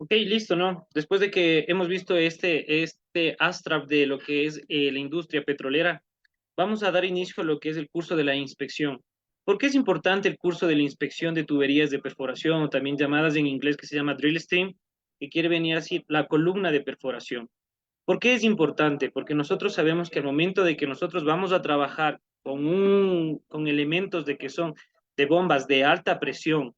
Ok, listo, ¿no? Después de que hemos visto este ASTRAP de lo que es la industria petrolera, vamos a dar inicio a lo que es el curso de la inspección. ¿Por qué es importante el curso de la inspección de tuberías de perforación, o también llamadas en inglés que se llama drill stream, que quiere venir así la columna de perforación? ¿Por qué es importante? Porque nosotros sabemos que al momento de que nosotros vamos a trabajar con elementos de que son de bombas de alta presión,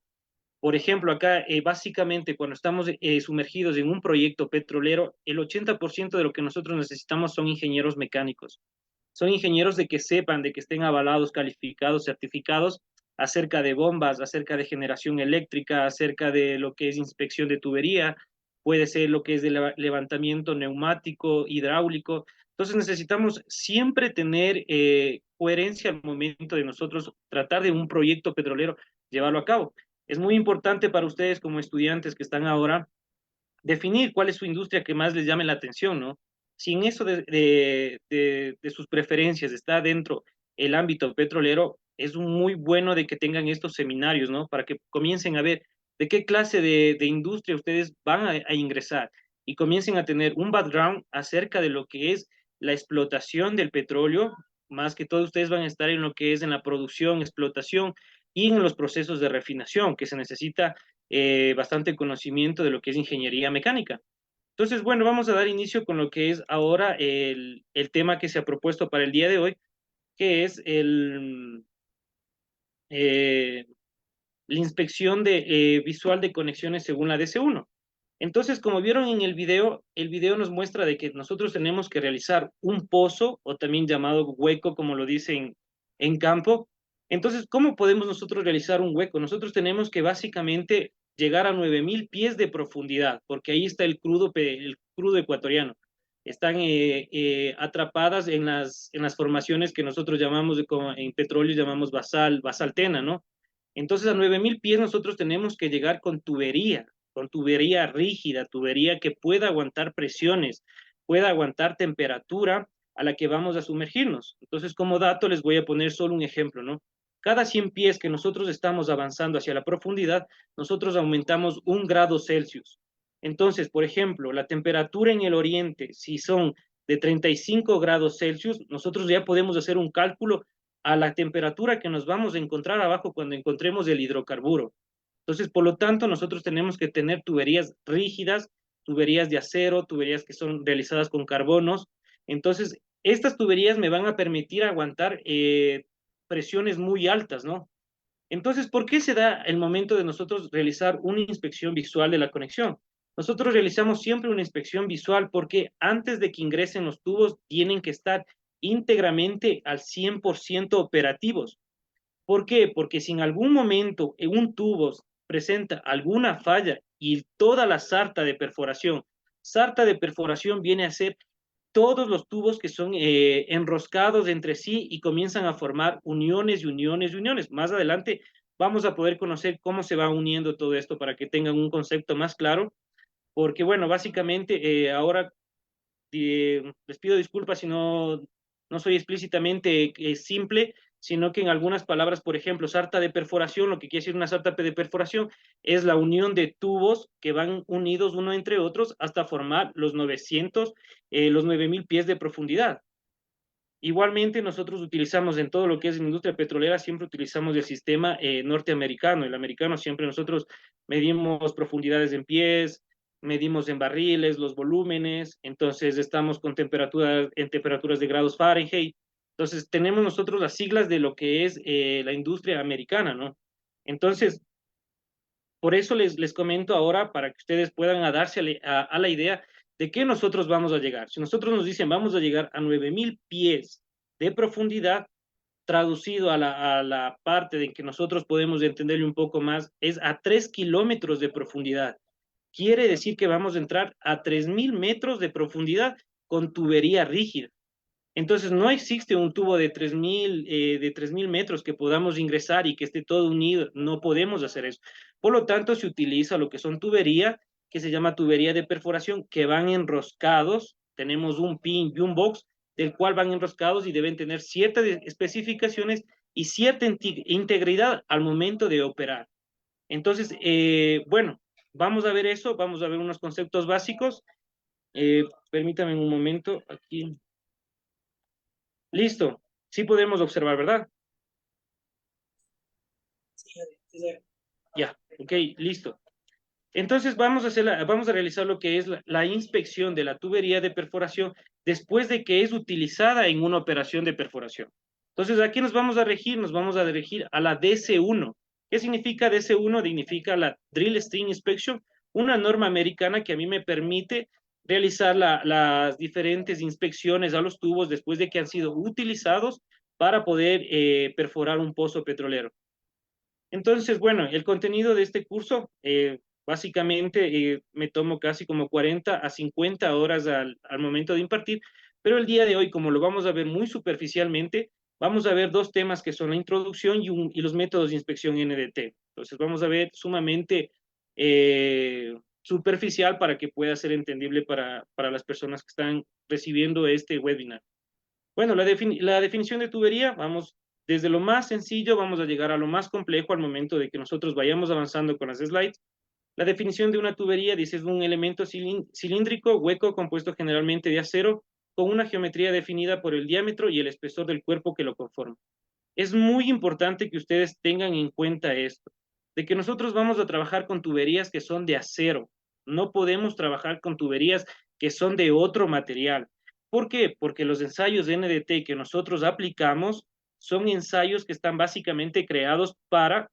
por ejemplo, acá básicamente cuando estamos sumergidos en un proyecto petrolero, el 80% de lo que nosotros necesitamos son ingenieros mecánicos. Son ingenieros de que sepan, de que estén avalados, calificados, certificados acerca de bombas, acerca de generación eléctrica, acerca de lo que es inspección de tubería, puede ser lo que es de levantamiento neumático, hidráulico. Entonces necesitamos siempre tener coherencia al momento de nosotros tratar de un proyecto petrolero, llevarlo a cabo. Es muy importante para ustedes como estudiantes que están ahora definir cuál es su industria que más les llame la atención, ¿no? Si en eso de sus preferencias está dentro el ámbito petrolero, es muy bueno de que tengan estos seminarios, ¿no? Para que comiencen a ver de qué clase de industria ustedes van a ingresar y comiencen a tener un background acerca de lo que es la explotación del petróleo, más que todo ustedes van a estar en lo que es en la producción, explotación y en los procesos de refinación, que se necesita bastante conocimiento de lo que es ingeniería mecánica. Entonces, bueno, vamos a dar inicio con lo que es ahora el tema que se ha propuesto para el día de hoy, que es eh, la inspección visual de conexiones según la DC1. Entonces, como vieron en el video nos muestra de que nosotros tenemos que realizar un pozo, o también llamado hueco, como lo dicen en campo. Entonces, ¿cómo podemos nosotros realizar un hueco? Nosotros tenemos que básicamente llegar a 9.000 pies de profundidad, porque ahí está el crudo ecuatoriano. Están atrapadas en las formaciones que nosotros llamamos, como en petróleo llamamos basaltena, ¿no? Entonces, a 9.000 pies nosotros tenemos que llegar con tubería rígida, tubería que pueda aguantar presiones, pueda aguantar temperatura a la que vamos a sumergirnos. Entonces, como dato, les voy a poner solo un ejemplo, ¿no? Cada 100 pies que nosotros estamos avanzando hacia la profundidad, nosotros aumentamos 1 grado Celsius. Entonces, por ejemplo, la temperatura en el oriente, si son de 35 grados Celsius, nosotros ya podemos hacer un cálculo a la temperatura que nos vamos a encontrar abajo cuando encontremos el hidrocarburo. Entonces, por lo tanto, nosotros tenemos que tener tuberías rígidas, tuberías de acero, tuberías que son realizadas con carbonos. Entonces, estas tuberías me van a permitir aguantar presiones muy altas, ¿no? Entonces, ¿por qué se da el momento de nosotros realizar una inspección visual de la conexión? Nosotros realizamos siempre una inspección visual porque antes de que ingresen los tubos tienen que estar íntegramente al 100% operativos. ¿Por qué? Porque si en algún momento en un tubo presenta alguna falla y toda la sarta de perforación viene a ser todos los tubos que son enroscados entre sí y comienzan a formar uniones y uniones y uniones. Más adelante vamos a poder conocer cómo se va uniendo todo esto para que tengan un concepto más claro, porque bueno, básicamente ahora les pido disculpas si no soy explícitamente simple, sino que en algunas palabras, por ejemplo, sarta de perforación, lo que quiere decir una sarta de perforación es la unión de tubos que van unidos uno entre otros hasta formar los 9.000 pies de profundidad. Igualmente, nosotros utilizamos en todo lo que es industria petrolera, siempre utilizamos el sistema norteamericano. El americano siempre nosotros medimos profundidades en pies, medimos en barriles, los volúmenes, entonces estamos con en temperaturas de grados Fahrenheit. Entonces, tenemos nosotros las siglas de lo que es la industria americana, ¿no? Entonces, por eso les comento ahora para que ustedes puedan darse a la idea de que nosotros vamos a llegar. Si nosotros nos dicen vamos a llegar a 9.000 pies de profundidad, traducido a la parte de que nosotros podemos entenderle un poco más, es a 3 kilómetros de profundidad. Quiere decir que vamos a entrar a 3.000 metros de profundidad con tubería rígida. Entonces, no existe un tubo de 3.000 metros que podamos ingresar y que esté todo unido. No podemos hacer eso. Por lo tanto, se utiliza lo que son tubería, que se llama tubería de perforación, que van enroscados. Tenemos un pin y un box del cual van enroscados y deben tener ciertas especificaciones y cierta integridad al momento de operar. Entonces, bueno, vamos a ver eso, vamos a ver unos conceptos básicos. Permítame un momento, aquí. Listo, sí podemos observar, ¿verdad? Ya, ok, listo. Entonces vamos a realizar lo que es la inspección de la tubería de perforación después de que es utilizada en una operación de perforación. Entonces aquí nos vamos a dirigir a la DC1. ¿Qué significa DC1? Significa la Drill String Inspection, una norma americana que a mí me permite realizar las diferentes inspecciones a los tubos después de que han sido utilizados para poder perforar un pozo petrolero. Entonces, bueno, el contenido de este curso, básicamente me tomo casi como 40 a 50 horas al momento de impartir, pero el día de hoy, como lo vamos a ver muy superficialmente, vamos a ver dos temas que son la introducción y los métodos de inspección NDT. Entonces, vamos a ver sumamente superficial para que pueda ser entendible para las personas que están recibiendo este webinar. Bueno, la definición de tubería, vamos desde lo más sencillo, vamos a llegar a lo más complejo al momento de que nosotros vayamos avanzando con las slides. La definición de una tubería dice es un elemento cilíndrico, hueco, compuesto generalmente de acero, con una geometría definida por el diámetro y el espesor del cuerpo que lo conforma. Es muy importante que ustedes tengan en cuenta esto, de que nosotros vamos a trabajar con tuberías que son de acero. No podemos trabajar con tuberías que son de otro material. ¿Por qué? Porque los ensayos de NDT que nosotros aplicamos son ensayos que están básicamente creados para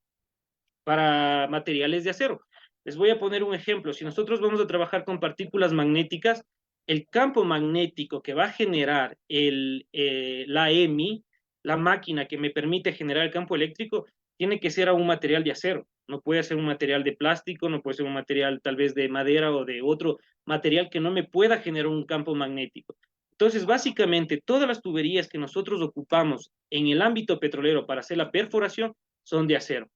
materiales de acero. Les voy a poner un ejemplo. Si nosotros vamos a trabajar con partículas magnéticas, el campo magnético que va a generar la EMI, la máquina que me permite generar el campo eléctrico, tiene que ser a un material de acero. No puede ser un material de plástico, no puede ser un material tal vez de madera o de otro material que no me pueda generar un campo magnético. Entonces, básicamente, todas las tuberías que nosotros ocupamos en el ámbito petrolero para hacer la perforación son de acero.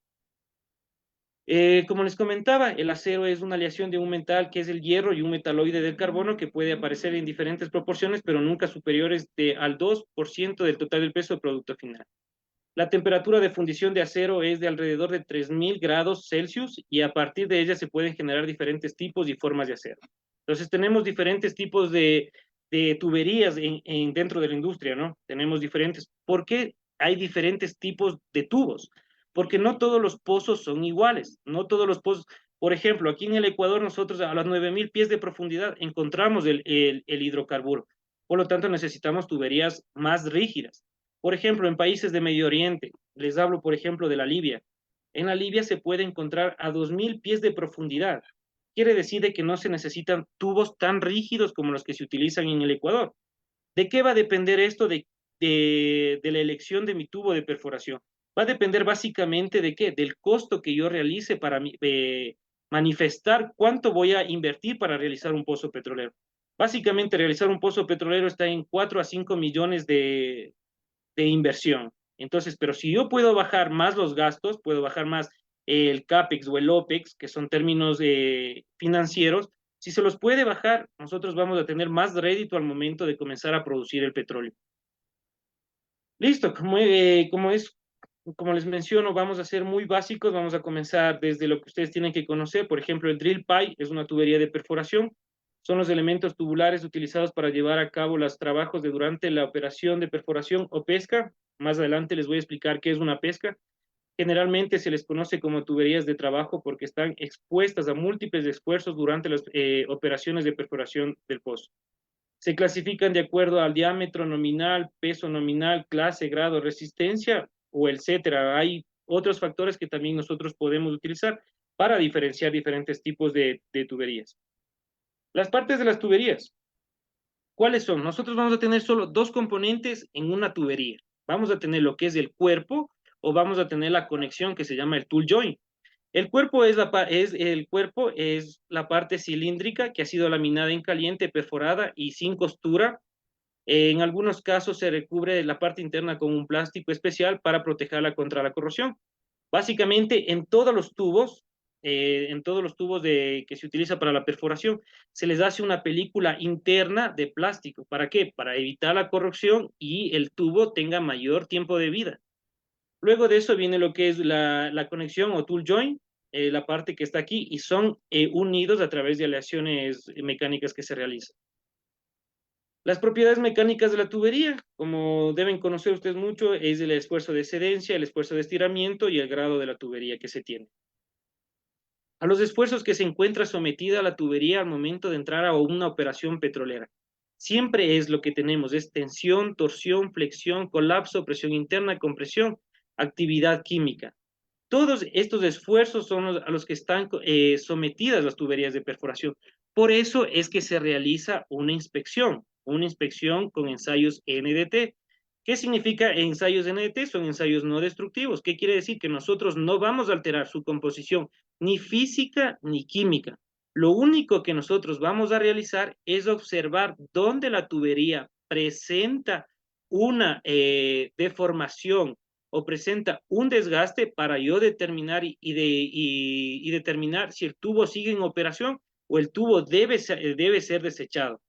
Como les comentaba, el acero es una aleación de un metal que es el hierro y un metaloide del carbono que puede aparecer en diferentes proporciones, pero nunca superiores al 2% del total del peso del producto final. La temperatura de fundición de acero es de alrededor de 3.000 grados Celsius y a partir de ella se pueden generar diferentes tipos y formas de acero. Entonces tenemos diferentes tipos de tuberías dentro de la industria, ¿no? Tenemos diferentes. ¿Por qué hay diferentes tipos de tubos? Porque no todos los pozos son iguales, no todos los pozos. Por ejemplo, aquí en el Ecuador nosotros a las 9.000 pies de profundidad encontramos el hidrocarburo. Por lo tanto, necesitamos tuberías más rígidas. Por ejemplo, en países de Medio Oriente, les hablo, por ejemplo, de la Libia. En la Libia se puede encontrar a 2.000 pies de profundidad. Quiere decir de que no se necesitan tubos tan rígidos como los que se utilizan en el Ecuador. ¿De qué va a depender esto de la elección de mi tubo de perforación? Va a depender básicamente de qué? Del costo que yo realice para manifestar cuánto voy a invertir para realizar un pozo petrolero. Básicamente, realizar un pozo petrolero está en 4 a 5 millones de inversión. Entonces, pero si yo puedo bajar más los gastos, puedo bajar más el CAPEX o el OPEX, que son términos financieros, si se los puede bajar, nosotros vamos a tener más rédito al momento de comenzar a producir el petróleo. Listo, como les menciono, vamos a ser muy básicos, vamos a comenzar desde lo que ustedes tienen que conocer. Por ejemplo, el drill pipe es una tubería de perforación, son los elementos tubulares utilizados para llevar a cabo los trabajos durante la operación de perforación o pesca. Más adelante les voy a explicar qué es una pesca. Generalmente se les conoce como tuberías de trabajo porque están expuestas a múltiples esfuerzos durante las operaciones de perforación del pozo. Se clasifican de acuerdo al diámetro nominal, peso nominal, clase, grado, resistencia o etcétera. Hay otros factores que también nosotros podemos utilizar para diferenciar diferentes tipos de tuberías. Las partes de las tuberías. ¿Cuáles son? Nosotros vamos a tener solo dos componentes en una tubería. Vamos a tener lo que es el cuerpo o vamos a tener la conexión que se llama el tool joint. El cuerpo es la parte cilíndrica que ha sido laminada en caliente, perforada y sin costura. En algunos casos se recubre la parte interna con un plástico especial para protegerla contra la corrosión. Básicamente, en todos los tubos que se utiliza para la perforación, se les hace una película interna de plástico. ¿Para qué? Para evitar la corrosión y el tubo tenga mayor tiempo de vida. Luego de eso viene lo que es la conexión o tool joint, la parte que está aquí, y son unidos a través de aleaciones mecánicas que se realizan. Las propiedades mecánicas de la tubería, como deben conocer ustedes mucho, es el esfuerzo de excedencia, el esfuerzo de estiramiento y el grado de la tubería que se tiene. A los esfuerzos que se encuentra sometida la tubería al momento de entrar a una operación petrolera. Siempre es lo que tenemos, es tensión, torsión, flexión, colapso, presión interna, compresión, actividad química. Todos estos esfuerzos son a los que están sometidas las tuberías de perforación. Por eso es que se realiza una inspección con ensayos NDT. ¿Qué significa ensayos NDT? Son ensayos no destructivos. ¿Qué quiere decir? Que nosotros no vamos a alterar su composición ni física ni química. Lo único que nosotros vamos a realizar es observar dónde la tubería presenta una deformación o presenta un desgaste para yo determinar y determinar si el tubo sigue en operación o el tubo debe ser desechado.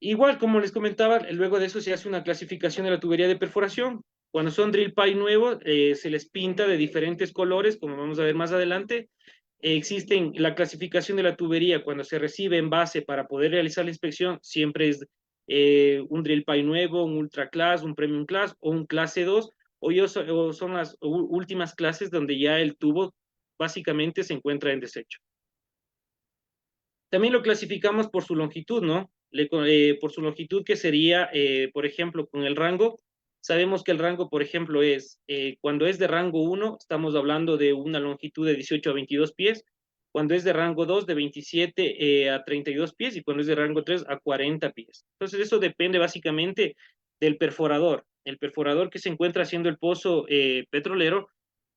Igual, como les comentaba, luego de eso se hace una clasificación de la tubería de perforación. Cuando son drill pipe nuevos, se les pinta de diferentes colores, como vamos a ver más adelante. Existen la clasificación de la tubería cuando se recibe en base para poder realizar la inspección, siempre es un drill pipe nuevo, un ultra class, un premium class o un clase 2, o son las últimas clases donde ya el tubo básicamente se encuentra en desecho. También lo clasificamos por su longitud, ¿no? Por su longitud, que sería, por ejemplo, con el rango. Sabemos que el rango, por ejemplo, cuando es de rango 1, estamos hablando de una longitud de 18 a 22 pies. Cuando es de rango 2, de 27 a 32 pies. Y cuando es de rango 3, a 40 pies. Entonces, eso depende básicamente del perforador. El perforador que se encuentra haciendo el pozo petrolero,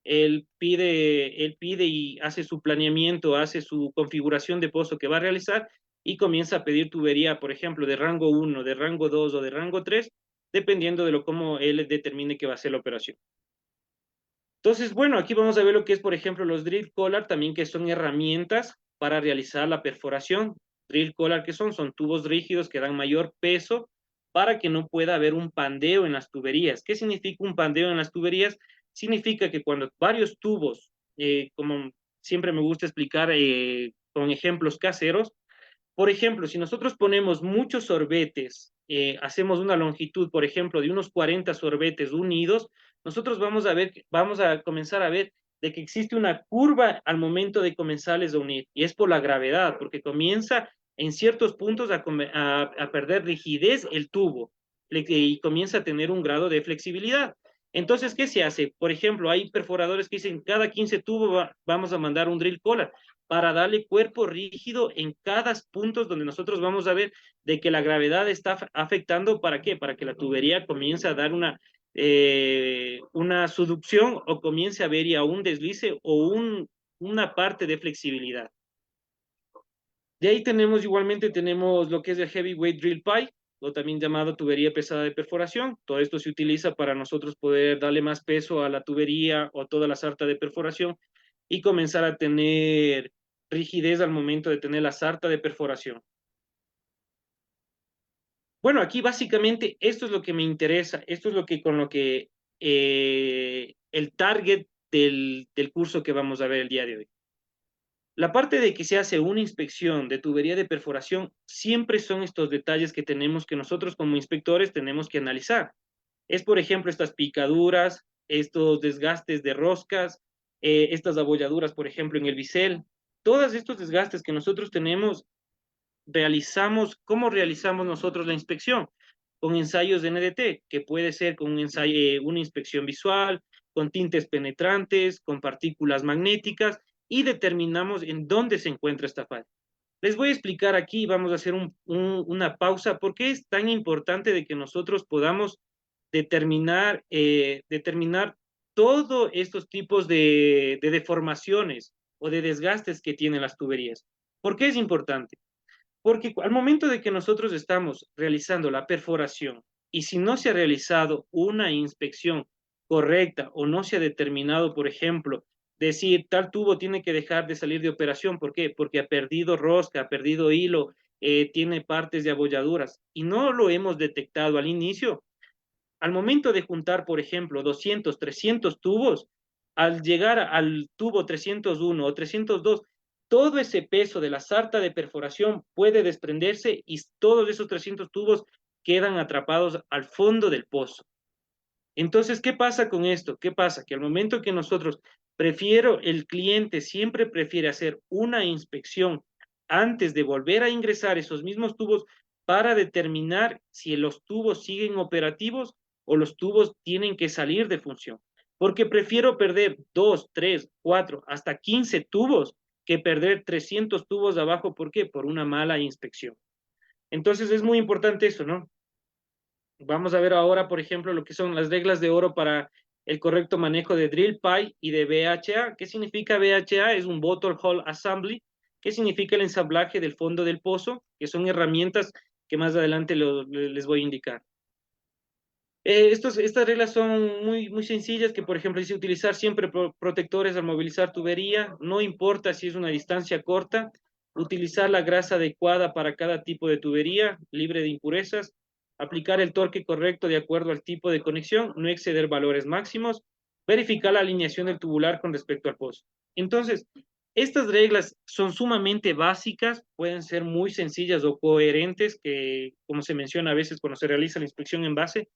él pide y hace su planeamiento, hace su configuración de pozo que va a realizar y comienza a pedir tubería, por ejemplo, de rango 1, de rango 2 o de rango 3, dependiendo de cómo él determine que va a ser la operación. Entonces, bueno, aquí vamos a ver lo que es, por ejemplo, los drill collar, también que son herramientas para realizar la perforación. Drill collar, que son tubos rígidos que dan mayor peso para que no pueda haber un pandeo en las tuberías. ¿Qué significa un pandeo en las tuberías? Significa que cuando varios tubos, como siempre me gusta explicar con ejemplos caseros, por ejemplo, si nosotros ponemos muchos sorbetes, hacemos una longitud, por ejemplo, de unos 40 sorbetes unidos, nosotros vamos a comenzar a ver de que existe una curva al momento de comenzarles a unir, y es por la gravedad, porque comienza en ciertos puntos a perder rigidez el tubo y comienza a tener un grado de flexibilidad. Entonces, ¿qué se hace? Por ejemplo, hay perforadores que dicen cada 15 tubos vamos a mandar un drill collar para darle cuerpo rígido en cada punto donde nosotros vamos a ver de que la gravedad está afectando. ¿Para qué? Para que la tubería comience a dar una subducción o comience a haber ya un deslice o una parte de flexibilidad. De ahí tenemos lo que es el heavyweight drill pipe, o también llamado tubería pesada de perforación. Todo esto se utiliza para nosotros poder darle más peso a la tubería o toda la sarta de perforación y comenzar a tener rigidez al momento de tener la sarta de perforación. Bueno, aquí básicamente esto es lo que me interesa, esto es con lo que el target del curso que vamos a ver el día de hoy. La parte de que se hace una inspección de tubería de perforación, siempre son estos detalles que tenemos que nosotros como inspectores tenemos que analizar. Es, por ejemplo, estas picaduras, estos desgastes de roscas, estas abolladuras, por ejemplo, en el bisel. Todos estos desgastes que nosotros tenemos, ¿cómo realizamos nosotros la inspección? Con ensayos de NDT, que puede ser con una inspección visual, con tintes penetrantes, con partículas magnéticas, y determinamos en dónde se encuentra esta falla. Les voy a explicar aquí, vamos a hacer una pausa, por qué es tan importante de que nosotros podamos determinar todos estos tipos de deformaciones o de desgastes que tienen las tuberías. ¿Por qué es importante? Porque al momento de que nosotros estamos realizando la perforación y si no se ha realizado una inspección correcta o no se ha determinado, por ejemplo, decir tal tubo tiene que dejar de salir de operación, ¿por qué? Porque ha perdido rosca, ha perdido hilo, tiene partes de abolladuras y no lo hemos detectado al inicio. Al momento de juntar, por ejemplo, 200, 300 tubos, al llegar al tubo 301 o 302, todo ese peso de la sarta de perforación puede desprenderse y todos esos 300 tubos quedan atrapados al fondo del pozo. Entonces, ¿qué pasa con esto? ¿Qué pasa? Que al momento que nosotros el cliente siempre prefiere hacer una inspección antes de volver a ingresar esos mismos tubos para determinar si los tubos siguen operativos o los tubos tienen que salir de función. Porque prefiero perder 2, 3, 4, hasta 15 tubos que perder 300 tubos de abajo. ¿Por qué? Por una mala inspección. Entonces es muy importante eso, ¿no? Vamos a ver ahora, por ejemplo, lo que son las reglas de oro para el correcto manejo de drill pipe y de BHA. ¿Qué significa BHA? Es un Bottle Hole Assembly. ¿Qué significa el ensamblaje del fondo del pozo? Que son herramientas que más adelante les voy a indicar. Estas reglas son muy sencillas, que por ejemplo dice utilizar siempre protectores al movilizar tubería, no importa si es una distancia corta, utilizar la grasa adecuada para cada tipo de tubería, libre de impurezas, aplicar el torque correcto de acuerdo al tipo de conexión, no exceder valores máximos, verificar la alineación del tubular con respecto al pozo. Entonces, estas reglas son sumamente básicas, pueden ser muy sencillas o coherentes, que como se menciona a veces cuando se realiza la inspección en base,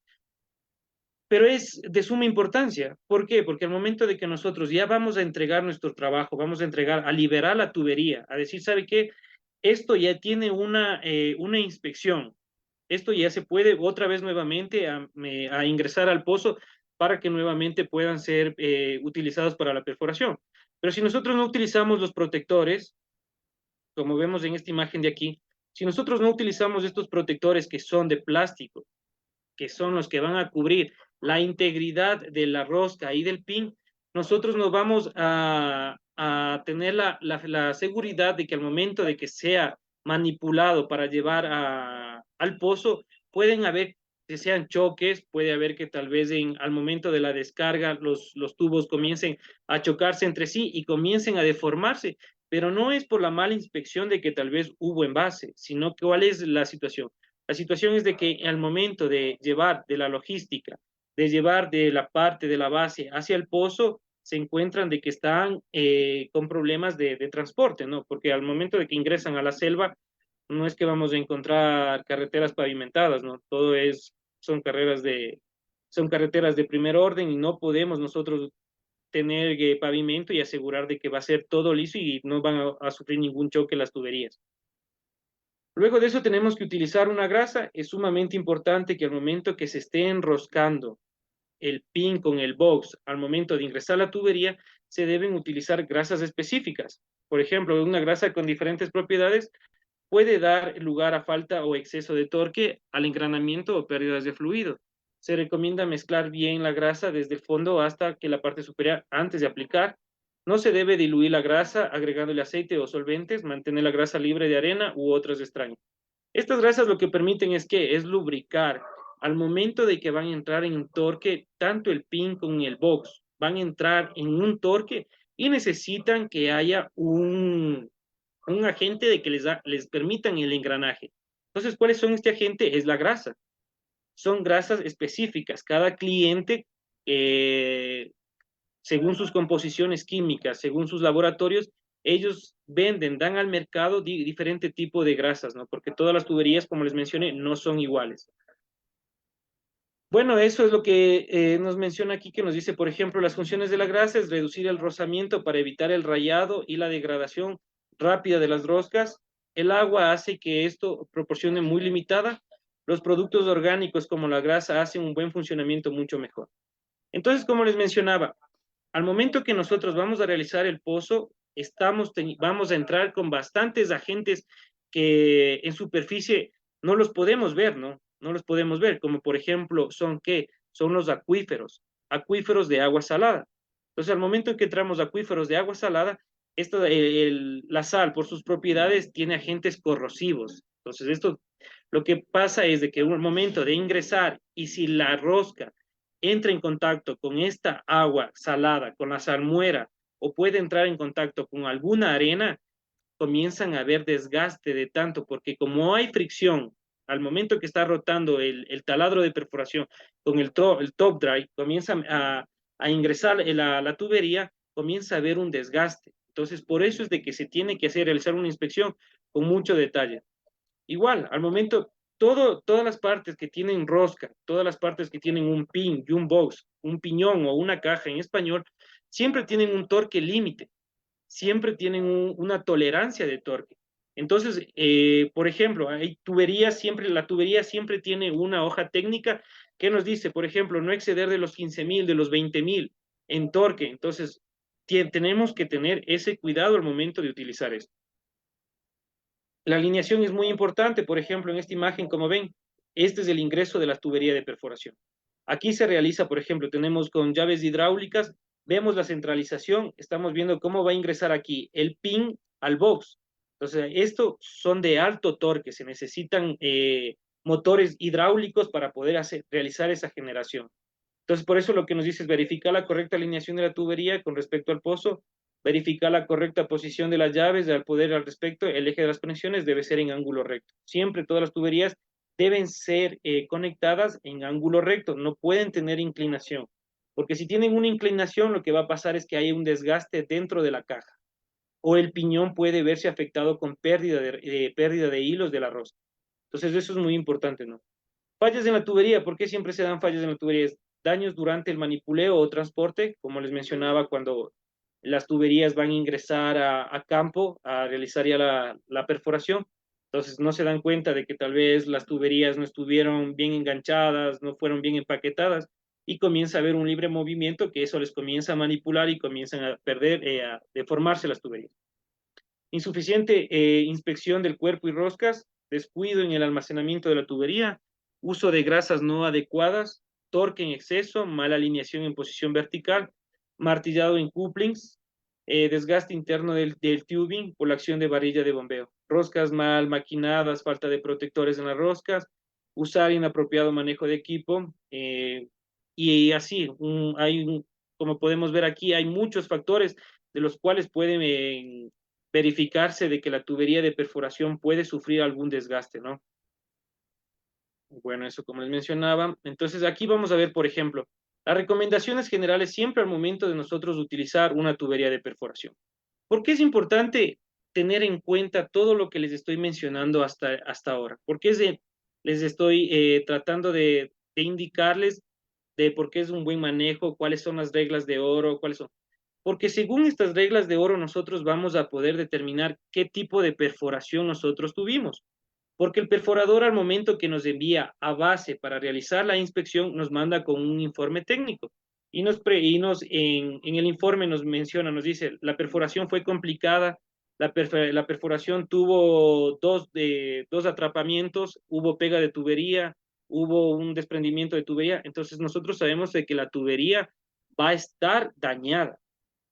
pero es de suma importancia. ¿Por qué? Porque al momento de que nosotros ya vamos a entregar nuestro trabajo, vamos a entregar, a liberar la tubería, a decir, ¿sabe qué? Esto ya tiene una inspección, esto ya se puede otra vez nuevamente a ingresar al pozo para que nuevamente puedan ser utilizados para la perforación. Pero si nosotros no utilizamos los protectores, como vemos en esta imagen de aquí, si nosotros no utilizamos estos protectores que son de plástico, que son los que van a cubrir la integridad de la rosca y del pin, nosotros nos vamos a tener la seguridad de que al momento de que sea manipulado para llevar al pozo, pueden haber que sean choques, puede haber que tal vez al momento de la descarga los tubos comiencen a chocarse entre sí y comiencen a deformarse, pero no es por la mala inspección de que tal vez hubo envase, sino que cuál es la situación. La situación es de que al momento de llevar de la logística, de llevar de la parte de la base hacia el pozo, se encuentran de que están con problemas de transporte, ¿no? Porque al momento de que ingresan a la selva, no es que vamos a encontrar carreteras pavimentadas, ¿no? Son carreteras de primer orden y no podemos nosotros tener pavimento y asegurar de que va a ser todo liso y no van a sufrir ningún choque las tuberías. Luego de eso tenemos que utilizar una grasa. Es sumamente importante que al momento que se esté enroscando el pin con el box, al momento de ingresar a la tubería, se deben utilizar grasas específicas. Por ejemplo, una grasa con diferentes propiedades puede dar lugar a falta o exceso de torque, al engranamiento o pérdidas de fluido. Se recomienda mezclar bien la grasa desde el fondo hasta que la parte superior antes de aplicar. No se debe diluir la grasa agregándole aceite o solventes, mantener la grasa libre de arena u otras extrañas. Estas grasas lo que permiten es lubricar. Al momento de que van a entrar en torque, tanto el pin como el box van a entrar en un torque y necesitan que haya un agente de que les permitan el engranaje. Entonces, ¿cuáles son este agente? Es la grasa. Son grasas específicas. Cada cliente, según sus composiciones químicas, según sus laboratorios, ellos venden, dan al mercado diferente tipo de grasas, ¿no? Porque todas las tuberías, como les mencioné, no son iguales. Bueno, eso es lo que nos menciona aquí, que nos dice, por ejemplo, las funciones de la grasa es reducir el rozamiento para evitar el rayado y la degradación rápida de las roscas. El agua hace que esto proporcione muy limitada. Los productos orgánicos como la grasa hacen un buen funcionamiento mucho mejor. Entonces, como les mencionaba, al momento que nosotros vamos a realizar el pozo, vamos a entrar con bastantes agentes que en superficie no los podemos ver, ¿no? No los podemos ver, como por ejemplo son que son los acuíferos de agua salada. Entonces, al momento en que entramos a acuíferos de agua salada, la sal, por sus propiedades, tiene agentes corrosivos. Entonces, esto lo que pasa es de que en un momento de ingresar, y si la rosca entra en contacto con esta agua salada, con la salmuera, o puede entrar en contacto con alguna arena, comienzan a haber desgaste de tanto, porque como hay fricción al momento que está rotando el taladro de perforación con el top drive, comienza a ingresar la tubería, comienza a haber un desgaste. Entonces, por eso es de que se tiene que realizar una inspección con mucho detalle. Igual, al momento, todas las partes que tienen rosca, todas las partes que tienen un pin y un box, un piñón o una caja en español, siempre tienen un torque límite, siempre tienen una tolerancia de torque. Entonces, por ejemplo, hay tuberías, la tubería siempre tiene una hoja técnica que nos dice, por ejemplo, no exceder de los 15.000, de los 20.000 en torque. Entonces, tenemos que tener ese cuidado al momento de utilizar esto. La alineación es muy importante, por ejemplo, en esta imagen, como ven, este es el ingreso de la tubería de perforación. Aquí se realiza, por ejemplo, tenemos con llaves hidráulicas, vemos la centralización, estamos viendo cómo va a ingresar aquí el pin al box. Entonces, estos son de alto torque, se necesitan motores hidráulicos para poder realizar esa generación. Entonces, por eso lo que nos dice es verificar la correcta alineación de la tubería con respecto al pozo, verificar la correcta posición de las llaves, al poder al respecto, el eje de las conexiones debe ser en ángulo recto. Siempre todas las tuberías deben ser conectadas en ángulo recto, no pueden tener inclinación, porque si tienen una inclinación, lo que va a pasar es que hay un desgaste dentro de la caja, o el piñón puede verse afectado con pérdida de hilos de la rosca. Entonces, eso es muy importante, ¿no? Fallas en la tubería, ¿por qué siempre se dan fallas en la tubería? Daños durante el manipuleo o transporte, como les mencionaba, cuando las tuberías van a ingresar a campo a realizar ya la perforación. Entonces no se dan cuenta de que tal vez las tuberías no estuvieron bien enganchadas, no fueron bien empaquetadas y comienza a haber un libre movimiento que eso les comienza a manipular y comienzan a perder, a deformarse las tuberías. Insuficiente inspección del cuerpo y roscas, descuido en el almacenamiento de la tubería, uso de grasas no adecuadas, torque en exceso, mala alineación en posición vertical, martillado en couplings, desgaste interno del tubing por la acción de varilla de bombeo, roscas mal maquinadas, falta de protectores en las roscas, usar inapropiado manejo de equipo, y así, como podemos ver aquí, hay muchos factores de los cuales pueden verificarse de que la tubería de perforación puede sufrir algún desgaste, ¿no? Bueno, eso como les mencionaba. Entonces aquí vamos a ver, por ejemplo, las recomendaciones generales siempre al momento de nosotros utilizar una tubería de perforación. ¿Por qué es importante tener en cuenta todo lo que les estoy mencionando hasta ahora? Porque les estoy tratando de indicarles de por qué es un buen manejo, cuáles son las reglas de oro, cuáles son. Porque según estas reglas de oro nosotros vamos a poder determinar qué tipo de perforación nosotros tuvimos. Porque el perforador al momento que nos envía a base para realizar la inspección nos manda con un informe técnico. En el informe nos menciona, nos dice, la perforación fue complicada, la perforación tuvo dos atrapamientos, hubo pega de tubería, hubo un desprendimiento de tubería, entonces nosotros sabemos de que la tubería va a estar dañada.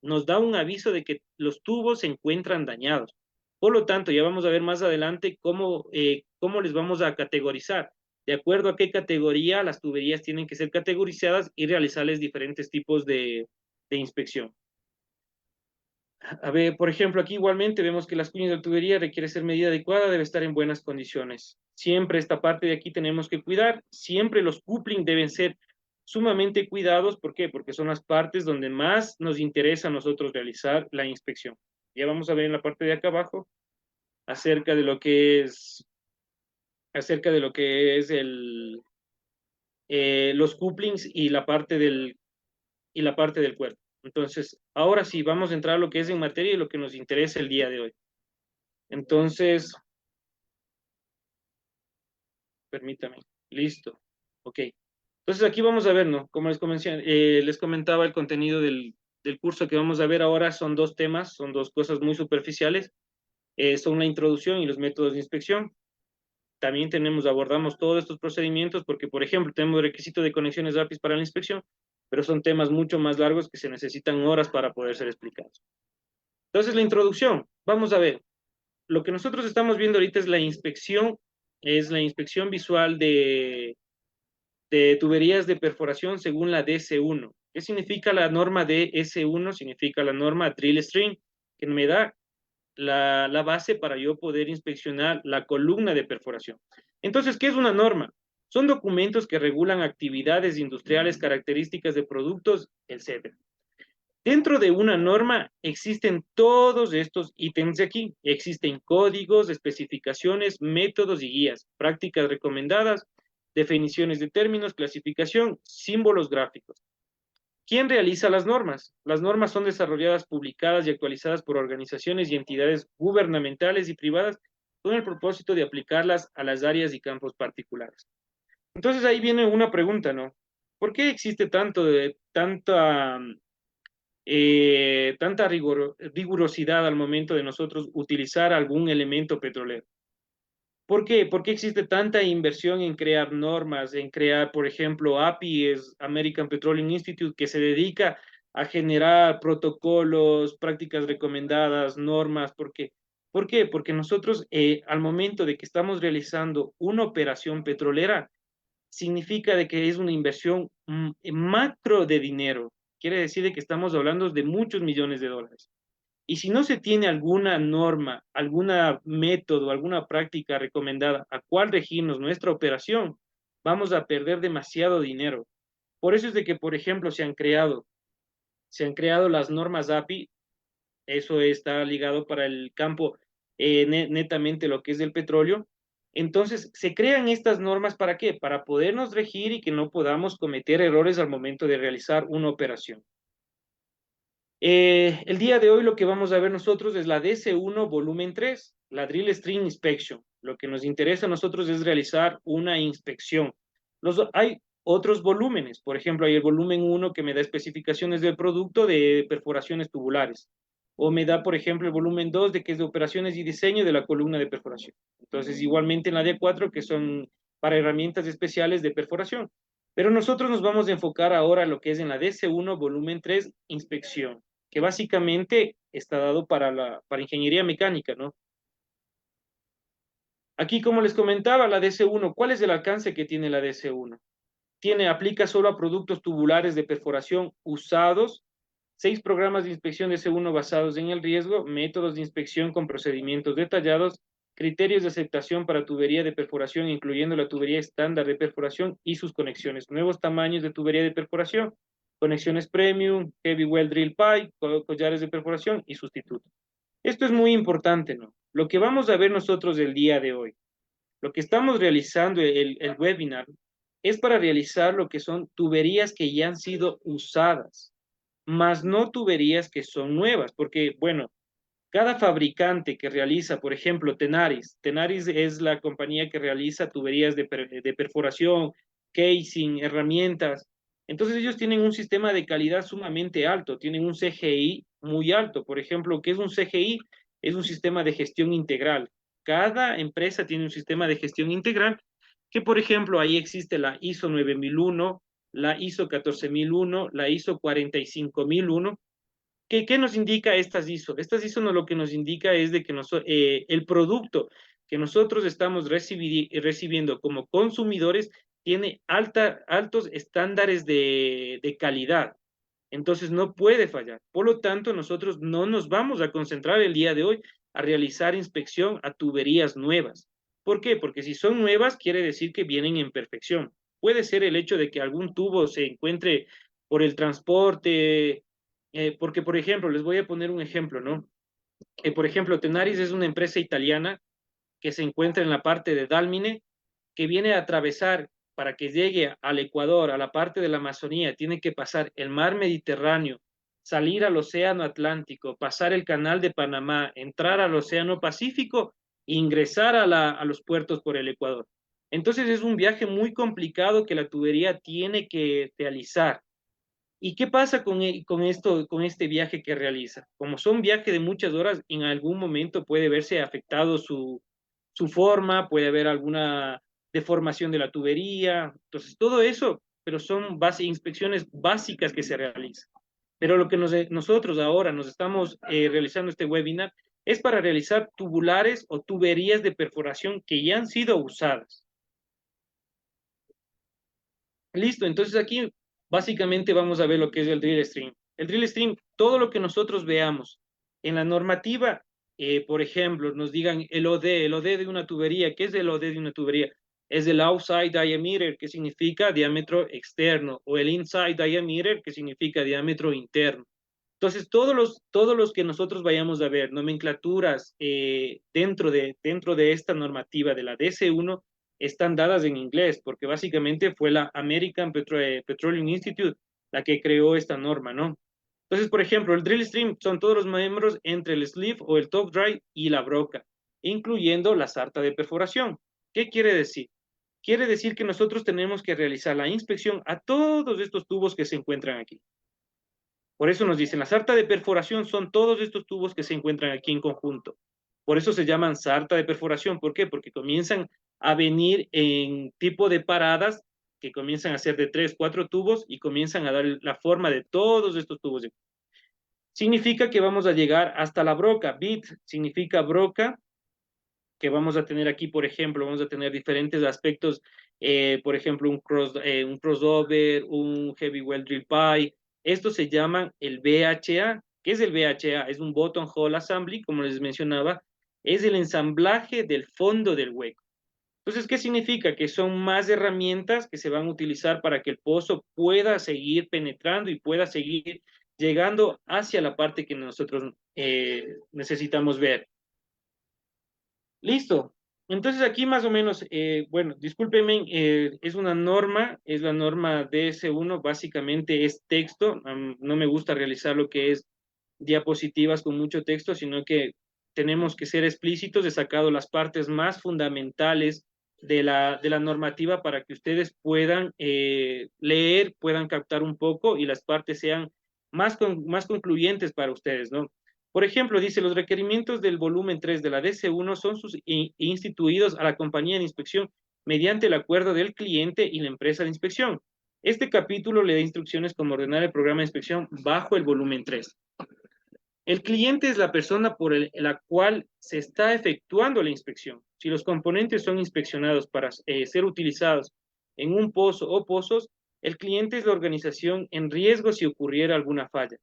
Nos da un aviso de que los tubos se encuentran dañados. Por lo tanto, ya vamos a ver más adelante cómo les vamos a categorizar. De acuerdo a qué categoría, las tuberías tienen que ser categorizadas y realizarles diferentes tipos de inspección. A ver, por ejemplo, aquí igualmente vemos que las cuñas de la tubería requiere ser medida adecuada, debe estar en buenas condiciones. Siempre esta parte de aquí tenemos que cuidar, siempre los coupling deben ser sumamente cuidados. ¿Por qué? Porque son las partes donde más nos interesa a nosotros realizar la inspección. Ya vamos a ver en la parte de acá abajo acerca de lo que es, los couplings y la parte del cuerpo. Entonces, ahora sí, vamos a entrar a lo que es en materia y lo que nos interesa el día de hoy. Entonces, permítame, listo, ok. Entonces aquí vamos a ver, ¿no? Como les comentaba, el contenido del curso que vamos a ver ahora son dos temas, son dos cosas muy superficiales, son la introducción y los métodos de inspección. también abordamos todos estos procedimientos porque, por ejemplo, tenemos requisito de conexiones APIs para la inspección, pero son temas mucho más largos que se necesitan horas para poder ser explicados. Entonces, la introducción, vamos a ver, lo que nosotros estamos viendo ahorita es la inspección visual de tuberías de perforación según la DS1. ¿Qué significa la norma DS1? Significa la norma Drill String, que me da la base para yo poder inspeccionar la columna de perforación. Entonces, ¿qué es una norma? Son documentos que regulan actividades industriales, características de productos, etc. Dentro de una norma existen todos estos ítems de aquí. Existen códigos, especificaciones, métodos y guías, prácticas recomendadas, definiciones de términos, clasificación, símbolos gráficos. ¿Quién realiza las normas? Las normas son desarrolladas, publicadas y actualizadas por organizaciones y entidades gubernamentales y privadas con el propósito de aplicarlas a las áreas y campos particulares. Entonces ahí viene una pregunta, ¿no? ¿Por qué existe tanta rigurosidad al momento de nosotros utilizar algún elemento petrolero? ¿Por qué? ¿Por qué existe tanta inversión en crear normas, en crear, por ejemplo, API, es American Petroleum Institute, que se dedica a generar protocolos, prácticas recomendadas, normas? ¿Por qué? ¿Por qué? Porque nosotros, al momento de que estamos realizando una operación petrolera, significa de que es una inversión macro de dinero. Quiere decir de que estamos hablando de muchos millones de dólares. Y si no se tiene alguna norma, algún método, alguna práctica recomendada a cuál regirnos nuestra operación, vamos a perder demasiado dinero. Por eso es de que, por ejemplo, se han creado las normas API. Eso está ligado para el campo netamente lo que es del petróleo. Entonces, se crean estas normas ¿para qué? Para podernos regir y que no podamos cometer errores al momento de realizar una operación. El día de hoy lo que vamos a ver nosotros es la DC1 volumen 3, la Drill String Inspection. Lo que nos interesa a nosotros es realizar una inspección. Hay otros volúmenes, por ejemplo, hay el volumen 1 que me da especificaciones del producto de perforaciones tubulares, o me da, por ejemplo, el volumen 2 de que es de operaciones y diseño de la columna de perforación. Entonces, igualmente en la D4 que son para herramientas especiales de perforación. Pero nosotros nos vamos a enfocar ahora en lo que es en la DC1 volumen 3 inspección, que básicamente está dado para ingeniería mecánica, ¿no? Aquí, como les comentaba, la DC1, ¿cuál es el alcance que tiene la DC1? Aplica solo a productos tubulares de perforación usados, 6 programas de inspección DC1 basados en el riesgo, métodos de inspección con procedimientos detallados, criterios de aceptación para tubería de perforación, incluyendo la tubería estándar de perforación y sus conexiones, nuevos tamaños de tubería de perforación, conexiones premium, heavy well drill pipe, collares de perforación y sustitutos. Esto es muy importante, ¿no? Lo que vamos a ver nosotros el día de hoy, lo que estamos realizando, el webinar, es para realizar lo que son tuberías que ya han sido usadas, más no tuberías que son nuevas, porque, bueno, cada fabricante que realiza, por ejemplo, Tenaris es la compañía que realiza tuberías de perforación, casing, herramientas. Entonces ellos tienen un sistema de calidad sumamente alto, tienen un CGI muy alto. Por ejemplo, ¿qué es un CGI? Es un sistema de gestión integral. Cada empresa tiene un sistema de gestión integral que, por ejemplo, ahí existe la ISO 9001, la ISO 14001, la ISO 45001. ¿Qué nos indica estas ISO? Estas ISO lo que nos indica es de que el producto que nosotros estamos recibiendo como consumidores tiene altos estándares de calidad. Entonces no puede fallar. Por lo tanto, nosotros no nos vamos a concentrar el día de hoy a realizar inspección a tuberías nuevas. ¿Por qué? Porque si son nuevas, quiere decir que vienen en perfección. Puede ser el hecho de que algún tubo se encuentre por el transporte, porque, por ejemplo, les voy a poner un ejemplo, ¿no? Por ejemplo, Tenaris es una empresa italiana que se encuentra en la parte de Dálmine, que viene a atravesar para que llegue al Ecuador, a la parte de la Amazonía, tiene que pasar el mar Mediterráneo, salir al Océano Atlántico, pasar el Canal de Panamá, entrar al Océano Pacífico e ingresar a los puertos por el Ecuador. Entonces es un viaje muy complicado que la tubería tiene que realizar. ¿Y qué pasa con este viaje que realiza? Como son viajes de muchas horas, en algún momento puede verse afectado su forma, puede haber alguna deformación de la tubería, entonces todo eso, pero son inspecciones básicas que se realizan. Pero lo que nosotros ahora nos estamos realizando este webinar es para realizar tubulares o tuberías de perforación que ya han sido usadas. Listo, entonces aquí básicamente vamos a ver lo que es el drill stream. El drill stream, todo lo que nosotros veamos en la normativa, por ejemplo, nos digan el OD de una tubería. ¿Qué es el OD de una tubería? Es el outside diameter, que significa diámetro externo, o el inside diameter, que significa diámetro interno. Entonces, todos los que nosotros vayamos a ver, nomenclaturas dentro de esta normativa de la DC1, están dadas en inglés, porque básicamente fue la American Petroleum Institute la que creó esta norma, ¿no? Entonces, por ejemplo, el drill stream son todos los miembros entre el sleeve o el top drive y la broca, incluyendo la sarta de perforación. ¿Qué quiere decir? Quiere decir que nosotros tenemos que realizar la inspección a todos estos tubos que se encuentran aquí. Por eso nos dicen, la sarta de perforación son todos estos tubos que se encuentran aquí en conjunto. Por eso se llaman sarta de perforación. ¿Por qué? Porque comienzan a venir en tipo de paradas que comienzan a ser de 3, 4 tubos y comienzan a dar la forma de todos estos tubos. Significa que vamos a llegar hasta la broca. Bit significa broca, que vamos a tener aquí, por ejemplo, vamos a tener diferentes aspectos, por ejemplo, un crossover, un heavy well drill pipe. Esto se llama el BHA. ¿Qué es el BHA? Es un bottom hole assembly, como les mencionaba, es el ensamblaje del fondo del hueco. Entonces, ¿qué significa? Que son más herramientas que se van a utilizar para que el pozo pueda seguir penetrando y pueda seguir llegando hacia la parte que nosotros necesitamos ver. Listo. Entonces aquí más o menos, bueno, discúlpenme, es una norma, es la norma DS1, básicamente es texto. No me gusta realizar lo que es diapositivas con mucho texto, sino que tenemos que ser explícitos. He sacado las partes más fundamentales de la normativa para que ustedes puedan leer, puedan captar un poco y las partes sean más concluyentes para ustedes, ¿no? Por ejemplo, dice, los requerimientos del volumen 3 de la DC1 son instituidos a la compañía de inspección mediante el acuerdo del cliente y la empresa de inspección. Este capítulo le da instrucciones cómo ordenar el programa de inspección bajo el volumen 3. El cliente es la persona por la cual se está efectuando la inspección. Si los componentes son inspeccionados para ser utilizados en un pozo o pozos, el cliente es la organización en riesgo si ocurriera alguna falla.